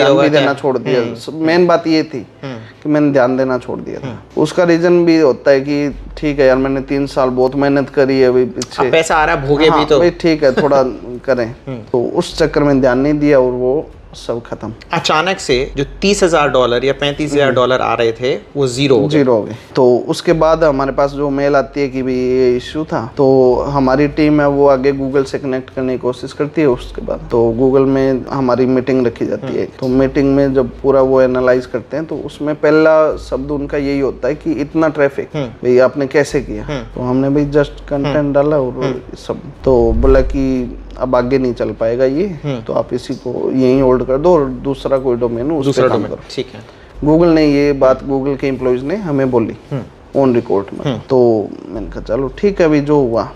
दिया। मेन बात ये थी कि मैंने ध्यान देना छोड़ दिया था। उसका रीजन भी होता है कि ठीक है यार, मैंने 3 साल बहुत मेहनत करी है, पीछे पैसा आ रहा, भोगे भी तो ठीक है, थोड़ा करें। तो उस चक्कर में ध्यान नहीं दिया और वो सब खत्म। अचानक से जो $30,000 या $35,000 आ रहे थे वो जीरो हो गए। तो उसके बाद हमारे पास जो मेल आती है कि भाई ये इश्यू था, तो हमारी टीम है वो आगे गूगल से कनेक्ट करने की कोशिश करती है। उसके बाद तो गूगल में हमारी मीटिंग रखी जाती है। तो मीटिंग में जब पूरा वो एनालाइज करते हैं तो उसमें पहला शब्द उनका यही होता है कि इतना ट्रैफिक भाई आपने कैसे किया। तो हमने भाई जस्ट कंटेंट डाला और सब, तो बोला कि अब आगे नहीं चल पाएगा ये, तो आप इसी को यहीं होल्ड कर दो और दूसरा कोई डोमेन उस पे काम करो। ठीक है। गूगल ने ये बात, गूगल के एम्प्लॉइज ने हमें बोली ऑन रिकॉर्ड में। तो मैंने कहा चलो ठीक है अभी जो हुआ।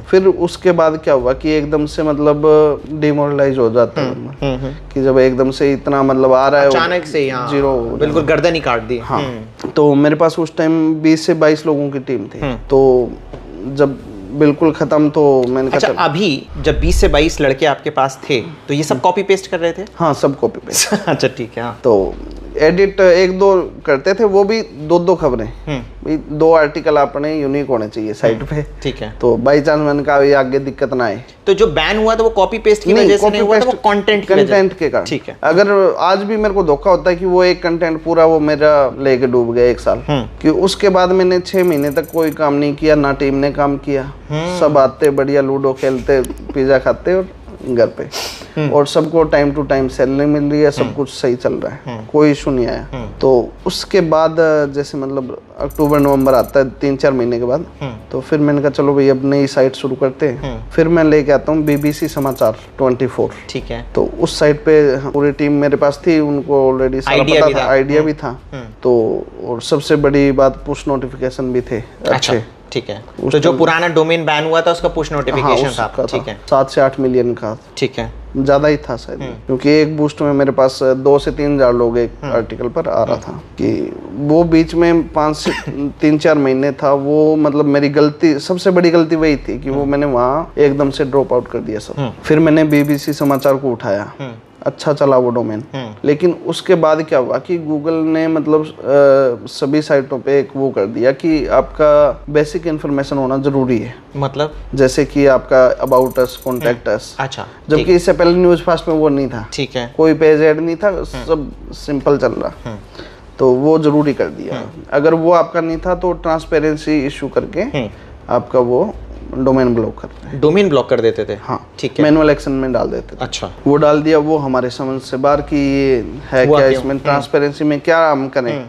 फिर उसके बाद क्या हुआ कि एकदम से मतलब डिमोरलाइज हो जाता है कि जब एकदम से इतना मतलब आ रहा है अचानक से जीरो, बिल्कुल गर्दन ही काट दी। हाँ। तो मेरे पास उस टाइम 20 से 22 लोगों की टीम थी। तो जब बिल्कुल खत्म तो मैंने कहा अच्छा, अभी जब 20 से 22 लड़के आपके पास थे तो ये सब कॉपी पेस्ट कर रहे थे? हाँ, सब कॉपी पेस्ट। अच्छा ठीक है। हाँ। तो एडिट एक दो करते थे, वो भी दो खबरें, भाई 2 आर्टिकल अपने यूनिक होने चाहिए साइट पे। ठीक है। तो बाई चांस मैंने कहा ये आगे दिक्कत ना आए। तो जो बैन हुआ था वो कॉपी पेस्ट की वजह से नहीं हुआ था, वो कंटेंट के कारण। ठीक है। अगर आज भी मेरे को धोखा होता है कि वो एक कंटेंट पूरा वो मेरा लेके डूब गया 1 साल, कि उसके बाद मैंने 6 महीने तक कोई काम नहीं किया, ना टीम ने काम किया, सब आते बढ़िया लूडो खेलते, पिज्जा खाते और घर पे, और सबको टाइम टू टाइम सैलरी मिल रही है, सब कुछ सही चल रहा है, कोई इशू नहीं आया। तो उसके बाद जैसे मतलब अक्टूबर नवंबर आता है 3-4 महीने के बाद, तो फिर मैंने कहा चलो भाई अब नई साइट शुरू करते हैं। फिर मैं लेके आता हूँ BBC समाचार 24। ठीक है। तो उस साइट पे पूरी टीम मेरे पास थी, उनको ऑलरेडी सारा पता था, आइडिया भी था। तो और सबसे बड़ी बात पुश नोटिफिकेशन भी थे अच्छे। ठीक है। तो जो पुराना डोमेन बैन हुआ था उसका पुश नोटिफिकेशन था। ठीक है। 7 से 8 मिलियन का। ठीक है। ज्यादा ही था शायद, क्योंकि एक बूस्ट में मेरे पास 2 से 3 हजार लोग एक आर्टिकल पर आ रहा था। कि वो बीच में 5 से 3-4 महीने था वो, मतलब मेरी गलती, सबसे बड़ी गलती वही थी कि वो मैंने वहाँ एकदम से ड्रॉप आउट कर दिया सब। फिर मैंने BBC समाचार को उठाया, अच्छा चला वो डोमेन। लेकिन उसके बाद क्या हुआ कि गूगल ने मतलब सभी साइटों पे एक वो कर दिया कि आपका बेसिक इन्फॉर्मेशन होना जरूरी है। मतलब जैसे कि आपका अबाउट अस, कॉन्टैक्ट अस। अच्छा। जबकि इससे पहले न्यूज़ फास्ट में वो नहीं था। ठीक है। कोई पेज ऐड नहीं था, सब सिंपल चल रहा। तो वो जरूरी कर दिया। अगर वो आपका नहीं था तो ट्रांसपेरेंसी इशू करके आपका वो डोमेन ब्लॉक करते हैं। डोमेन ब्लॉक कर देते थे? हाँ। ठीक है। मैनुअल एक्शन में डाल देते थे। अच्छा। वो डाल दिया, वो हमारे समझ से बाहर की ये है क्या, इसमें ट्रांसपेरेंसी में क्या हम करें।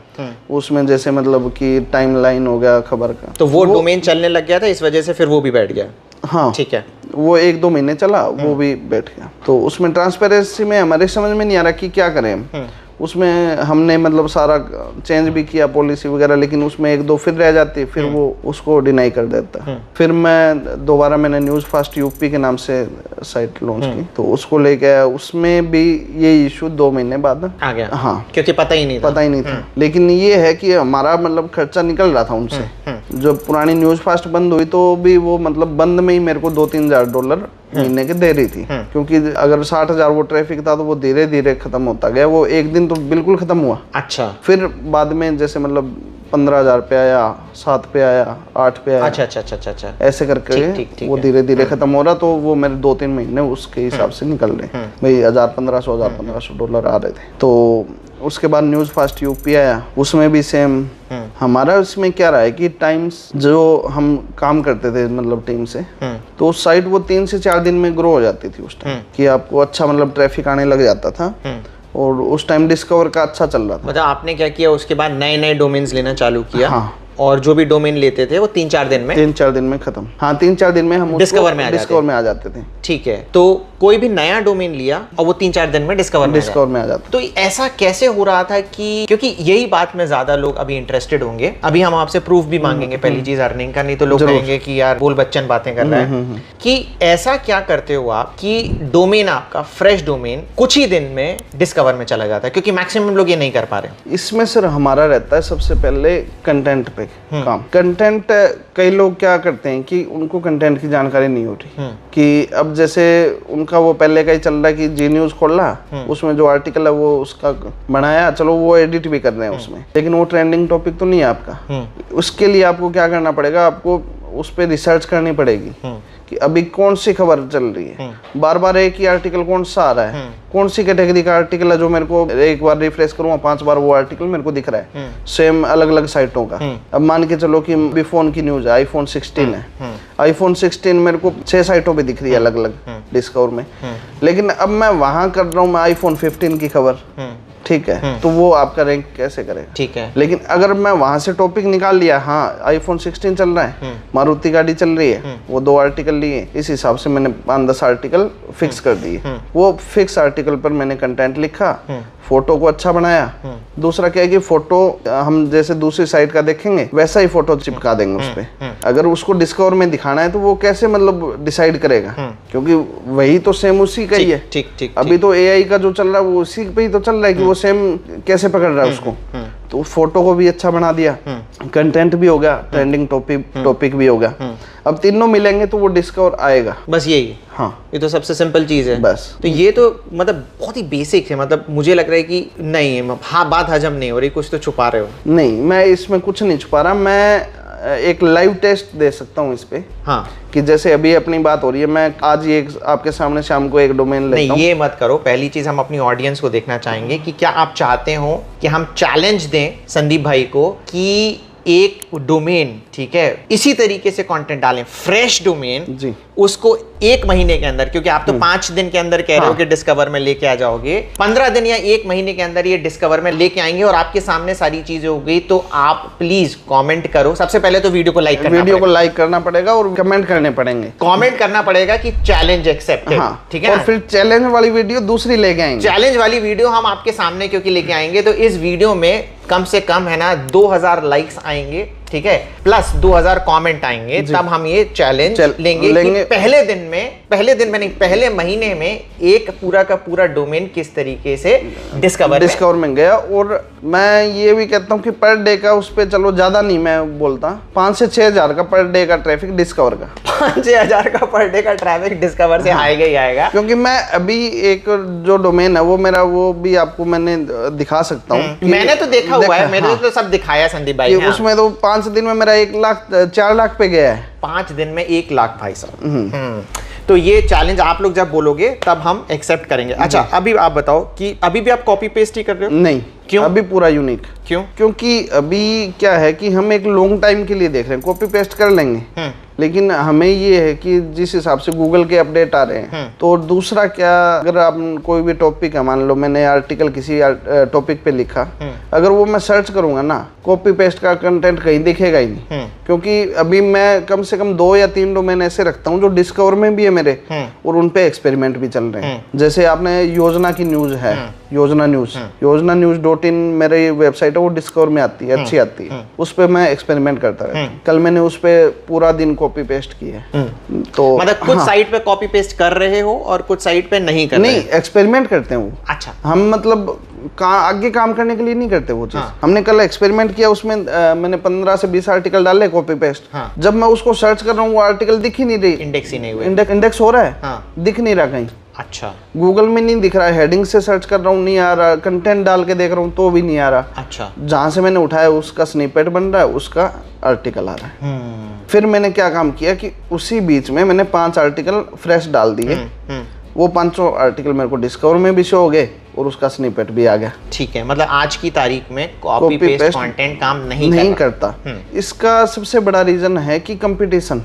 उसमें जैसे मतलब कि टाइमलाइन हो गया खबर का, तो वो डोमेन चलने लग गया था, इस वजह से फिर वो भी बैठ गया। हाँ ठीक है। वो 1-2 महीने चला, वो भी बैठ गया। तो उसमें ट्रांसपेरेंसी में हमारे समझ में नहीं आ रहा कि क्या करें हम। उसमें हमने मतलब सारा चेंज भी किया पॉलिसी वगैरह, लेकिन उसमें 1-2 फिर रह जाती, फिर वो उसको डिनाई कर देता। फिर मैं दोबारा मैंने न्यूज़ फास्ट यूपी के नाम से साइट लॉन्च की, तो उसको लेके आया। उसमें भी ये इशू 2 महीने बाद आ गया। हाँ, क्योंकि पता ही नहीं था। लेकिन ये है कि हमारा मतलब खर्चा निकल रहा था उनसे। जब पुरानी न्यूज़ फास्ट बंद हुई तो भी वो मतलब बंद में ही मेरे को $2-3 हजार महीने के दे रही थी, क्योंकि अगर 60,000 वो ट्रैफिक था तो वो धीरे धीरे खत्म होता गया। वो एक दिन तो बिल्कुल खत्म हुआ। अच्छा। फिर बाद में जैसे मतलब 15,000 पे आया, 7 पे आया, 8 पे आया। अच्छा। ऐसे करके वो धीरे धीरे खत्म हो रहा। तो वो मेरे 2-3 महीने उसके हिसाब से निकल रहे भाई, $1,500 आ रहे थे। तो उसके बाद न्यूज़ फास्ट यूपी आया, उसमें भी सेम। हमारा इसमें क्या रहा है कि टाइम्स जो हम काम करते थे मतलब टीम से, तो साइट वो 3 से 4 दिन में ग्रो हो जाती थी उस टाइम, कि आपको अच्छा मतलब ट्रैफिक आने लग जाता था। और उस टाइम डिस्कवर का अच्छा चल रहा था। मतलब आपने क्या किया, उसके बाद नए डोमेन्स लेना चालू किया? हाँ। और जो भी डोमेन लेते थे वो 3-4 दिन में 3-4 दिन में खत्म। हाँ, 3-4 दिन में हम डिस्कवर में आ जाते थे। ठीक है। तो कोई भी नया डोमेन लिया और वो 3-4 दिन में डिस्कवर में आ जाता। तो ऐसा कैसे हो रहा था कि, क्योंकि यही बात में ज्यादा लोग अभी इंटरेस्टेड होंगे। अभी हम आपसे प्रूफ भी मांगेंगे, पहली चीज अर्निंग का, नहीं तो लोग कहेंगे कि यार बोल बच्चन बातें कर रहा है। कि ऐसा क्या करते हो आप कि डोमेन आपका फ्रेश डोमेन कुछ ही दिन में डिस्कवर में चला जाता है, क्योंकि मैक्सिमम लोग ये नहीं कर पा रहे। इसमें सर हमारा रहता है सबसे पहले कंटेंट पे काम। कंटेंट कई लोग क्या करते हैं कि उनको कंटेंट की जानकारी नहीं होती, कि अब जैसे उनका वो पहले का ही चल रहा है कि जी न्यूज़ खोल रहा, उसमें जो आर्टिकल है वो उसका बनाया, चलो वो एडिट भी कर रहे हैं उसमें, लेकिन वो ट्रेंडिंग टॉपिक तो नहीं है आपका। उसके लिए आपको क्या करना पड़ेगा, आपको उस पर रिसर्च करनी पड़ेगी कि अभी कौन सी खबर चल रही है, बार बार एक ही आर्टिकल कौन सा आ रहा है, कौन सी कैटेगरी का आर्टिकल है जो मेरे को एक बार रिफ्रेश करूंगा 5 बार वो आर्टिकल मेरे को दिख रहा है सेम अलग अलग साइटों का। अब मान के चलो कि अभी फोन की न्यूज है, आईफोन 16 है, आईफोन 16 मेरे को 6 साइटों पे दिख रही है अलग अलग डिस्कवर में, लेकिन अब मैं वहां कर रहा हूँ मैं आईफोन 15 की खबर, ठीक है, तो वो आपका रैंक कैसे करेगा? ठीक है, लेकिन अगर मैं वहां से टॉपिक निकाल लिया, हाँ आईफोन 16 चल रहा है, मारुति गाड़ी चल रही है, वो 2 आर्टिकल लिए, इस हिसाब से मैंने 5-10 आर्टिकल फिक्स कर दिए, वो फिक्स आर्टिकल पर मैंने कंटेंट लिखा, फोटो को अच्छा बनाया। दूसरा क्या है कि फोटो हम जैसे दूसरी साइट का देखेंगे वैसा ही फोटो चिपका देंगे उस पे। अगर उसको डिस्कवर में दिखाना है तो वो कैसे मतलब डिसाइड करेगा, क्योंकि वही तो सेम उसी का ही है। ठीक अभी तो एआई का जो चल रहा है वो उसी पे ही तो चल रहा है कि वो सेम कैसे पकड़ रहा है उसको। तो फोटो को भी अच्छा बना दिया, कंटेंट भी हो गया, ट्रेंडिंग टॉपिक भी हो गया। अब तीनों मिलेंगे तो वो डिस्कवर आएगा, बस यही। हाँ, ये तो सबसे सिंपल चीज है बस। तो ये तो मतलब बहुत ही बेसिक है, मतलब मुझे लग रहा है कि नहीं, हाँ बात हजम नहीं हो रही, कुछ तो छुपा रहे हो। नहीं, मैं इसमें कुछ नहीं छुपा रहा, मैं एक लाइव टेस्ट दे सकता हूँ इस पे। हाँ, कि जैसे अभी अपनी बात हो रही है, मैं आज ये आपके सामने शाम को एक डोमेन लेता हूं। नहीं, ये मत करो। पहली चीज हम अपनी ऑडियंस को देखना चाहेंगे कि क्या आप चाहते हो कि हम चैलेंज दें संदीप भाई को कि एक डोमेन, ठीक है, इसी तरीके से कंटेंट डालें, फ्रेश डोमेन जी, उसको 1 महीने के अंदर, क्योंकि आप तो 5 दिन के अंदर कह रहे हो कि डिस्कवर में लेके आ जाओगे, 15 दिन या 1 महीने के अंदर ये डिस्कवर में लेके आएंगे और आपके सामने सारी चीजें हो गई। तो आप प्लीज कमेंट करो, सबसे पहले तो वीडियो को लाइक करना पड़ेगा और कमेंट करने पड़ेंगे, कमेंट करना पड़ेगा कि चैलेंज एक्सेप्टेड, ठीक है, और फिर चैलेंज वाली वीडियो दूसरी लेके आएंगे। चैलेंज वाली वीडियो हम आपके सामने क्योंकि लेके आएंगे, तो इस वीडियो में कम से कम है ना 2000 लाइक्स आएंगे, ठीक है, प्लस 2000 कमेंट आएंगे, तब हम ये चैलेंज लेंगे। पहले दिन में नहीं, पहले महीने में एक पूरा का पूरा डोमेन किस तरीके से डिस्कवर में गया। और मैं ये भी कहता हूँ कि पर डे का उस पे, चलो ज्यादा नहीं मैं बोलता, 5 से 6 हजार का पर डे का ट्रैफिक डिस्कवर का, 5-6 हजार का पर डे का ट्रैफिक डिस्कवर से आएगा ही आएगा। क्योंकि मैं अभी एक जो डोमेन है वो मेरा, वो भी आपको मैंने दिखा सकता हूँ, मैंने तो देखा हुआ है, मैंने तो सब दिखाया संदीप भाई। उसमें तो 5 दिन में मेरा 4 लाख पे गया है, 5 दिन में 1 लाख भाई साहब। तो ये चैलेंज आप लोग जब बोलोगे तब हम एक्सेप्ट करेंगे। अच्छा, अभी आप बताओ कि अभी भी आप कॉपी पेस्ट ही कर रहे हो? नहीं, क्यों? अभी पूरा यूनिक। क्यों? क्योंकि अभी क्या है कि हम एक लॉन्ग टाइम के लिए देख रहे हैं, कॉपी पेस्ट कर लेंगे, लेकिन हमें ये है कि जिस हिसाब से गूगल के अपडेट आ रहे हैं, तो दूसरा क्या, अगर आप कोई भी टॉपिक है, मान लो मैंने आर्टिकल किसी टॉपिक पे लिखा, अगर वो मैं सर्च करूंगा ना, कॉपी पेस्ट का कंटेंट कहीं दिखेगा ही नहीं, क्योंकि अभी मैं कम से कम 2 या 3 डोमेन ऐसे रखता हूँ जो डिस्कवर में भी है मेरे, और उनपे एक्सपेरिमेंट भी चल रहे हैं। जैसे आपने योजना की न्यूज है, योजना न्यूज.in मेरी वेबसाइट है, वो डिस्कवर में आती है, अच्छी आती है, उस पे मैं एक्सपेरिमेंट करता रहता हूँ। कल मैंने उस पे पूरा दिन कॉपी पेस्ट किया है। तो मतलब कुछ साइट पे कॉपी पेस्ट कर रहे हो और कुछ साइट पे नहीं कर रहे? नहीं, एक्सपेरिमेंट करते हैं वो। अच्छा, हम मतलब आगे काम करने के लिए नहीं करते वो चीज। हमने कल एक्सपेरिमेंट किया, उसमें मैंने 15 से 20 आर्टिकल डाले कॉपी पेस्ट। जब मैं उसको सर्च कर रहा हूँ वो आर्टिकल दिख ही नहीं रही, इंडेक्स ही नहीं हुआ, इंडेक्स हो रहा है, दिख नहीं रहा कहीं। अच्छा, गूगल में नहीं दिख रहा है, हेडिंग से सर्च कर रहा हूँ नहीं आ रहा, कंटेंट डाल के देख रहा हूँ तो भी नहीं आ रहा। अच्छा, जहां से मैंने उठाया उसका स्निपेट बन रहा है, उसका आर्टिकल आ रहा है। फिर मैंने क्या काम किया कि उसी बीच में मैंने 5 आर्टिकल फ्रेश डाल दिए, वो 5 आर्टिकल मेरे को डिस्कवर में भी शो हो गए और उसका स्निपेट भी आ गया। ठीक है, मतलब आज की तारीख में कॉपी पेस्ट कंटेंट काम नहीं करता। इसका सबसे बड़ा रीजन है कि कंपटीशन।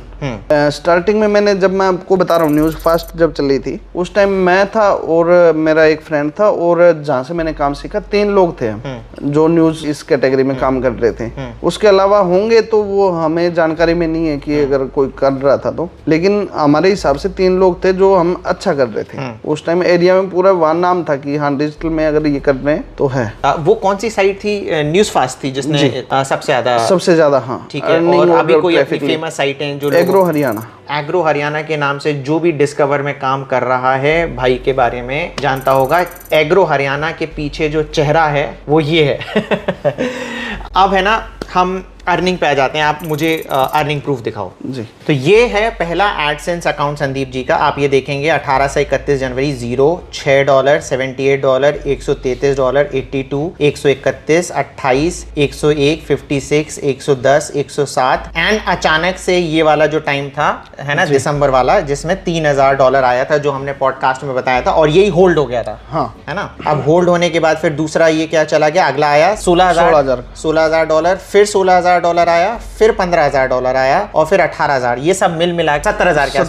स्टार्टिंग में मैंने, जब मैं आपको बता रहा हूँ न्यूज फास्ट जब चल रही थी, उस टाइम मैं था और मेरा एक फ्रेंड था, और जहाँ से मैंने काम सीखा 3 लोग थे हम जो न्यूज इस कैटेगरी में काम कर रहे थे। उसके अलावा होंगे तो वो हमें जानकारी में नहीं है कि अगर कोई कर रहा था तो, लेकिन हमारे हिसाब से 3 लोग थे जो हम अच्छा कर रहे थे। उस टाइम एरिया में पूरा वहाँ नाम था कि हाँ डिजिटल में अगर ये कर रहे हैं तो है। वो कौन सी साइट थी? न्यूज फास्ट थी जिसने सबसे ज्यादा। हाँ, ठीक है। और अभी कोई अपनी फेमस साइट है जो एग्रो हरियाणा के नाम से जो भी डिस्कवर में काम कर रहा है भाई के बारे में जानता होगा। एग्रो हरियाणा के पीछे जो चेहरा है वो ये है। अब है ना, हम अर्निंग पे आ जाते हैं। आप मुझे अर्निंग प्रूफ दिखाओ जी। तो ये है पहला एडसेंस अकाउंट संदीप जी का। आप ये देखेंगे 18 से 31 जनवरी 0, $6, $78, $133, 82, 131, 28, 101, 56, 110, 107 एंड अचानक से ये वाला जो टाइम था है ना दिसंबर वाला, जिसमें $3000 आया था जो हमने पॉडकास्ट में बताया था, और यही होल्ड हो गया था। हाँ। है ना। अब होल्ड होने के बाद फिर दूसरा ये क्या चला गया, अगला आया $16,000, फिर $16,000 आया, फिर $15,000 आया, और फिर 18,000, ये सब मिल मिला 17,000 के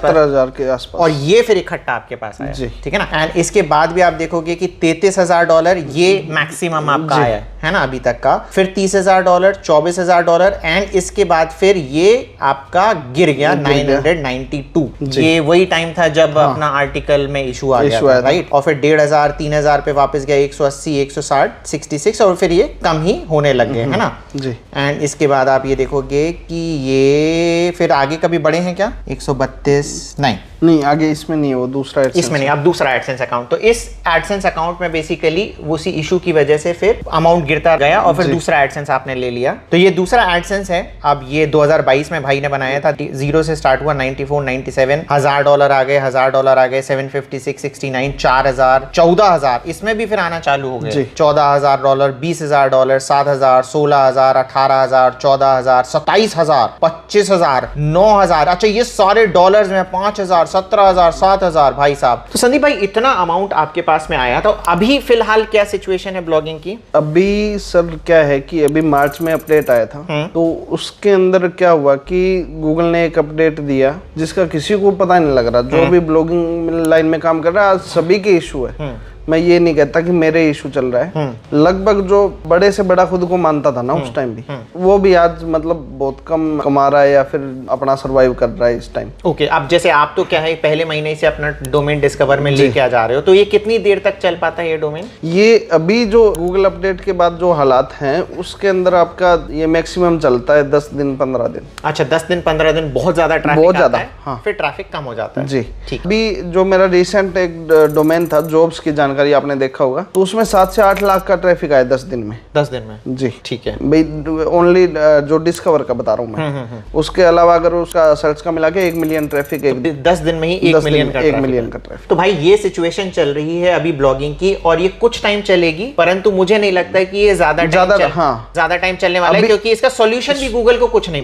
आसपास, और ये फिर इकट्ठा आपके पास आया। ठीक है ना। एंड इसके बाद भी आप देखोगे कि $33,000 ये मैक्सिमम आपका आया है ना अभी तक का, फिर $30,000, $24,000, एंड इसके बाद फिर ये आपका गिर गया 992। ये वही टाइम था जब अपना आर्टिकल में इशू आ गया था, राइट। और फिर 1,500, 3,000 पे वापस गया, 180, 160, 66, और फिर ये कम ही होने लग गए, है ना जी। एंड इसके बाद आप ये देखोगे कि ये फिर आगे कभी बढ़े हैं क्या, 132 नहीं आगे इसमें नहीं है, वो दूसरा इसमें नहीं, अब दूसरा एडसेंस अकाउंट। तो इस एडसेंस अकाउंट में बेसिकली उसी इशू की वजह से फिर अमाउंट गिरता गया, और फिर दूसरा एडसेंस आपने ले लिया। तो ये दूसरा एडसेंस है। अब ये 2022 में भाई ने बनाया था, 0 से स्टार्ट हुआ, 94, 97, $1,000 आ गए, $1,000 आ गए, 756, 69, 4,000, 14,000, इसमें भी फिर आना चालू हो गए, $14,000, $20,000, 7,000, 16,000, 18,000, 14,000, 27,000, 25,000, 9,000। अच्छा, ये सारे डॉलर्स में 5,000, 17,000, 7,000। भाई साहब, तो संदीप भाई इतना अमाउंट आपके पास में आया, तो अभी फिलहाल क्या सिचुएशन है ब्लॉगिंग की? अभी सर क्या है कि अभी मार्च में अपडेट आया था, तो उसके अंदर क्या हुआ कि गूगल ने एक अपडेट दिया जिसका किसी को पता नहीं लग रहा। जो भी ब्लॉगिंग लाइन में काम कर रहा है, आज सभी के इशू है। मैं ये नहीं कहता कि मेरे इशू चल रहा है, लगभग जो बड़े से बड़ा खुद को मानता था ना उस टाइम भी, वो भी आज मतलब बहुत कम कमा रहा है या फिर अपना सरवाइव कर रहा है इस टाइम। ओके, अब जैसे आप तो क्या है पहले महीने से अपना डोमेन डिस्कवर में लेके आ जा रहे हो, तो ये कितनी देर तक चल पाता है ये डोमेन? ये अभी जो गूगल अपडेट के बाद जो हालात हैं उसके अंदर आपका ये मैक्सिमम चलता है 10 दिन 15 दिन। अच्छा, 10 दिन 15 दिन बहुत ज्यादा ट्रैफिक, बहुत ज्यादा, हाँ। फिर ट्रैफिक कम हो जाता है जी। ठीक। अभी जो मेरा रिसेंट एक डोमेन था जॉब्स की जानकारी आपने देखा होगा, तो उसमें 7 से 8 लाख का ट्रैफिक आया 10 दिन में। 10 दिन में जी, ठीक है भाई। ओनली जो डिस्कवर का बता रहा हूँ मैं, उसके अलावा अगर उसका सर्च का मिला के 1 मिलियन ट्रैफिक, 10 दिन में ही 1 मिलियन का ट्रैफिक। तो भाई ये सिचुएशन चल रही है अभी ब्लॉगिंग की, और ये कुछ टाइम चलेगी, परंतु मुझे नहीं लगता है कि ये ज्यादा टाइम चलने वाला है, क्योंकि इसका सॉल्यूशन भी गूगल को कुछ नहीं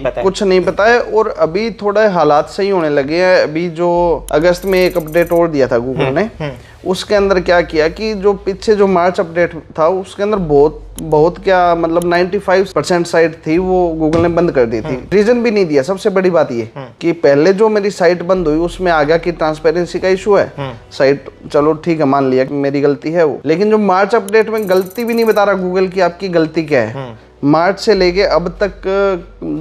पता है। और अभी थोड़ा हालात सही होने लगे हैं। अभी जो अगस्त में एक अपडेट और दिया था गूगल ने, उसके अंदर क्या किया कि जो पीछे जो मार्च अपडेट था उसके अंदर बहुत क्या मतलब 95% साइट थी वो गूगल ने बंद कर दी थी। रीजन भी नहीं दिया। सबसे बड़ी बात ये कि पहले जो मेरी साइट बंद हुई उसमें आ गया कि ट्रांसपेरेंसी का इशू है, साइट चलो ठीक है मान लिया कि मेरी गलती है वो, लेकिन जो मार्च अपडेट में गलती भी नहीं बता रहा गूगल की आपकी गलती क्या है। मार्च से लेके अब तक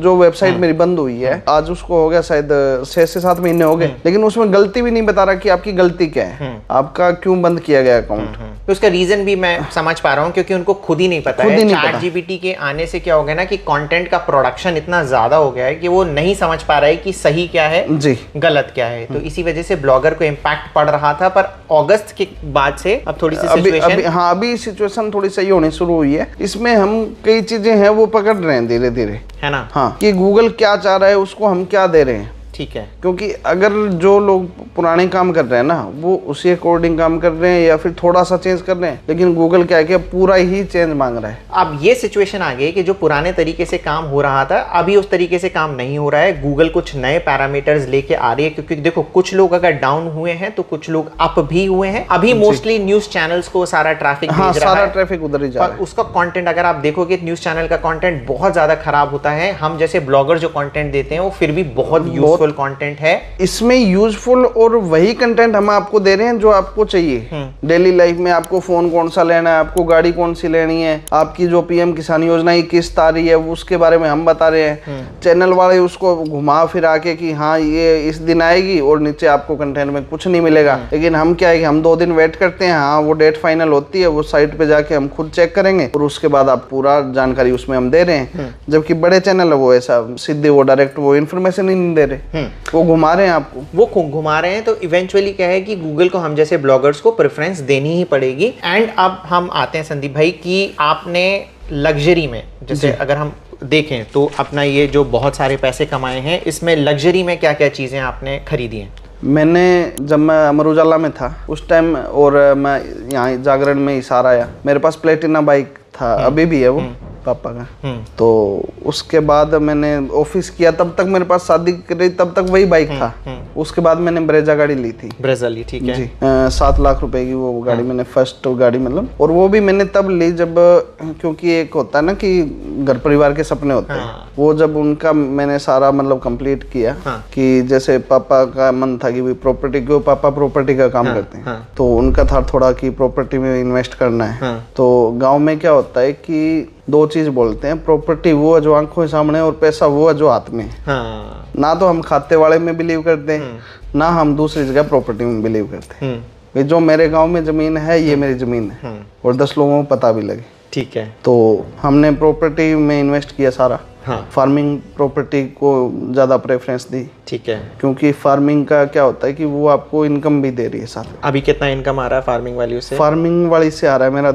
जो वेबसाइट मेरी बंद हुई है, आज उसको हो गया शायद 6 से 7 महीने हो गए, लेकिन उसमें गलती भी नहीं बता रहा कि आपकी गलती क्या है, आपका क्यों बंद किया गया अकाउंट। तो उसका रीजन भी मैं समझ पा रहा हूँ, क्योंकि उनको खुद ही नहीं पता है। ChatGPT के आने से क्या हो गया ना कि कंटेंट का प्रोडक्शन इतना ज्यादा हो गया है कि वो नहीं समझ पा रहा है कि सही क्या है जी गलत क्या है। तो इसी वजह से ब्लॉगर को इम्पैक्ट पड़ रहा था, पर अगस्त के बाद से अब थोड़ी सी सिचुएशन अभी सिचुएशन थोड़ी सही होनी शुरू हुई है। इसमें हम कई चीजें हैं वो पकड़ रहे हैं धीरे धीरे, है ना। हाँ, कि गूगल क्या चाह रहा है उसको हम क्या दे रहे हैं, ठीक है। क्योंकि अगर जो लोग पुराने काम कर रहे हैं ना वो उसी अकॉर्डिंग काम कर रहे हैं या फिर थोड़ा सा चेंज कर रहे हैं, लेकिन गूगल क्या है कि पूरा ही चेंज मांग रहा है। अब ये सिचुएशन आ गई कि जो पुराने तरीके से काम हो रहा था अभी उस तरीके से काम नहीं हो रहा है। गूगल कुछ नए पैरामीटर्स लेके आ रही है, क्योंकि देखो कुछ लोग अगर डाउन हुए हैं तो कुछ लोग अप भी हुए हैं। अभी मोस्टली न्यूज चैनल्स को सारा ट्रैफिक सारा ट्रैफिक उधर ही जा रहा है। उसका कंटेंट अगर आप देखोगे न्यूज चैनल का कंटेंट बहुत ज्यादा खराब होता है। हम जैसे ब्लॉगर जो कंटेंट देते हैं वो फिर भी बहुत यूजफुल कंटेंट है। इसमें यूजफुल और वही कंटेंट हम आपको दे रहे हैं जो आपको चाहिए डेली लाइफ में। आपको फोन कौन सा लेना है, आपको गाड़ी कौन सी लेनी है, आपकी जो पीएम किसान योजना की किस्त आ रही है उसके बारे में हम बता रहे हैं। चैनल वाले उसको घुमा फिरा के कि हाँ ये इस दिन आएगी और नीचे आपको कंटेंट में कुछ नहीं मिलेगा। लेकिन हम क्या है कि हम 2 दिन वेट करते हैं, हाँ वो डेट फाइनल होती है, वो साइट पे जाके हम खुद चेक करेंगे और उसके बाद आप पूरा जानकारी उसमें हम दे रहे हैं। जबकि बड़े चैनल है वो ऐसा सीधे वो डायरेक्ट वो इन्फॉर्मेशन ही नहीं दे रहे। वो घुमा रहे हैं आपको, वो घुमा रहे हैं। तो इवेंचुअली क्या है कि गूगल को हम जैसे ब्लॉगर्स को प्रेफरेंस देनी ही पड़ेगी। एंड अब हम आते हैं संदीप भाई कि आपने लग्जरी में जैसे अगर हम देखें तो अपना ये जो बहुत सारे पैसे कमाए हैं, इसमें लग्जरी में क्या क्या चीज़ें आपने खरीदी हैं? मैंने जब मैं अमर उजाला में था उस टाइम, और मैं यहाँ जागरण में इशारा आया, मेरे पास प्लेटिना बाइक था, अभी भी है वो पापा का। तो उसके बाद मैंने ऑफिस किया, तब तक मेरे पास शादी करी, तब तक वही बाइक था। उसके बाद मैंने ब्रेजा गाड़ी ली थी, ब्रेजा ली, ठीक है जी। 7 लाख रुपए की वो गाड़ी मैंने फर्स्ट गाड़ी मतलब, और वो भी मैंने तब ली जब, क्योंकि एक होता है ना कि घर परिवार के सपने होते हैं, वो जब उनका मैंने सारा मतलब कंप्लीट किया। कि जैसे पापा का मन था कि प्रॉपर्टी, क्यों पापा प्रॉपर्टी का काम करते हैं, तो उनका था थोड़ा कि प्रॉपर्टी में इन्वेस्ट करना है। तो गाँव में क्या होता है कि 2 चीज बोलते हैं, प्रॉपर्टी वो है जो आंखों के सामने, और पैसा वो है जो हाथ में। ना तो हम खाते वाले में बिलीव करते हैं, ना हम दूसरी जगह प्रॉपर्टी में बिलीव करते हैं। जो मेरे गांव में जमीन है, ये मेरी जमीन है, और 10 लोगों को पता भी लगे, ठीक है। तो हमने प्रॉपर्टी में इन्वेस्ट किया सारा। फार्मिंग प्रॉपर्टी को ज्यादा प्रेफरेंस दी, ठीक है, क्योंकि फार्मिंग का क्या होता है कि वो आपको इनकम भी दे रही है साथ। अभी कितना इनकम आ रहा है फार्मिंग वाली से? फार्मिंग वाली से आ रहा है मेरा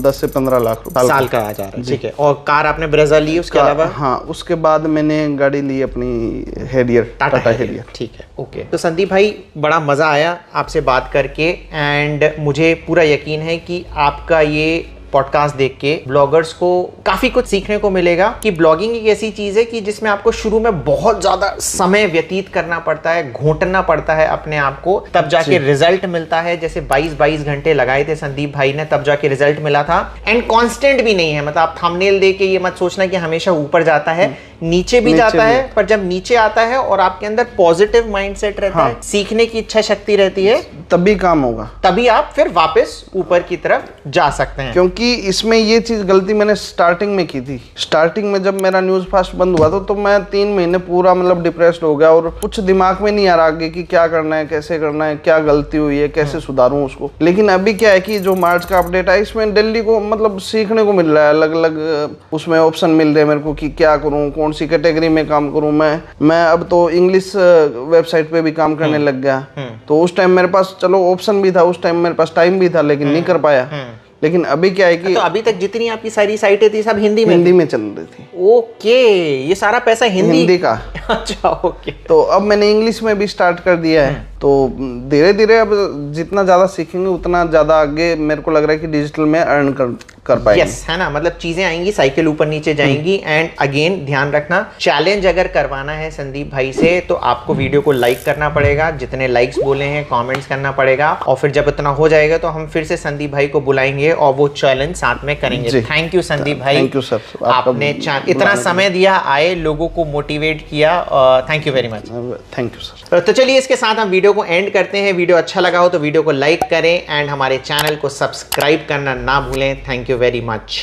10 से 15 लाख रुपए साल का आ जा रहा है, ठीक है। और कार आपने ब्रेजा ली, उसके अलावा? हाँ, उसके बाद मैंने गाड़ी ली अपनी हेरियर, टाटा हेरियर, ठीक है, ओके। तो संदीप भाई बड़ा मजा आया आपसे बात करके, एंड मुझे पूरा यकीन है कि आपका ये पॉडकास्ट देख के ब्लॉगर्स को काफी कुछ सीखने को मिलेगा कि ब्लॉगिंग एक ऐसी चीज है कि जिसमें आपको शुरू में बहुत ज्यादा समय व्यतीत करना पड़ता है, घोटना पड़ता है अपने आप को, तब जाके रिजल्ट मिलता है। जैसे 22 घंटे लगाए थे संदीप भाई ने, तब जाके रिजल्ट मिला था। एंड कांस्टेंट भी नहीं है, मतलब आप थंबनेल देख के ये मत सोचना कि हमेशा ऊपर जाता है, नीचे भी जाता है, पर जब नीचे आता है और आपके अंदर पॉजिटिव माइंडसेट रहता है, सीखने की इच्छा शक्ति रहती है, तभी काम होगा, तभी आप फिर वापस ऊपर की तरफ जा सकते हैं। क्योंकि इसमें ये चीज गलती मैंने स्टार्टिंग में की थी। स्टार्टिंग में जब मेरा न्यूज फास्ट बंद हुआ तो मैं 3 महीने पूरा मतलब डिप्रेस्ड हो गया, और कुछ दिमाग में नहीं आ रहा आगे कि क्या करना है, कैसे करना है, क्या गलती हुई है, कैसे सुधारूं उसको। लेकिन अभी क्या है कि जो मार्च का अपडेट है, इसमें दिल्ली को मतलब सीखने को मिल रहा है, अलग अलग उसमें ऑप्शन मिल रहे हैं मेरे को कि क्या करूं, कौन सी कैटेगरी में काम करूं। मैं अब तो इंग्लिश वेबसाइट पे भी काम करने लग गया। तो उस टाइम मेरे पास चलो ऑप्शन भी था, उस टाइम मेरे पास टाइम भी था, लेकिन नहीं कर पाया। लेकिन अभी क्या है कि तो अभी तक जितनी आपकी सारी साइटें थी सब हिंदी में चल रही थी। ओके, ये सारा पैसा हिंदी का। अच्छा, ओके। तो अब मैंने इंग्लिश में भी स्टार्ट कर दिया है। तो धीरे धीरे अब जितना ज्यादा सीखेंगे उतना ज्यादा आगे मेरे को लग रहा है कि डिजिटल में अर्न कर पाएंगे। यस, है ना, मतलब चीजें आएंगी, साइकिल ऊपर नीचे जाएंगी। एंड अगेन ध्यान रखना, चैलेंज अगर करवाना है संदीप भाई से तो आपको वीडियो को लाइक करना पड़ेगा, जितने लाइक्स बोले हैं कमेंट्स करना पड़ेगा, और फिर जब इतना हो जाएगा तो हम फिर से संदीप भाई को बुलाएंगे और वो चैलेंज साथ में करेंगे। थैंक यू संदीप भाई, थैंक यू सर, आपने इतना समय दिया, आए, लोगों को मोटिवेट किया, thank you very much. Thank you sir. तो चलिए इसके साथ हम वीडियो को एंड करते हैं। वीडियो अच्छा लगा हो तो वीडियो को लाइक करें एंड हमारे चैनल को सब्सक्राइब करना ना भूलें। Thank you very much.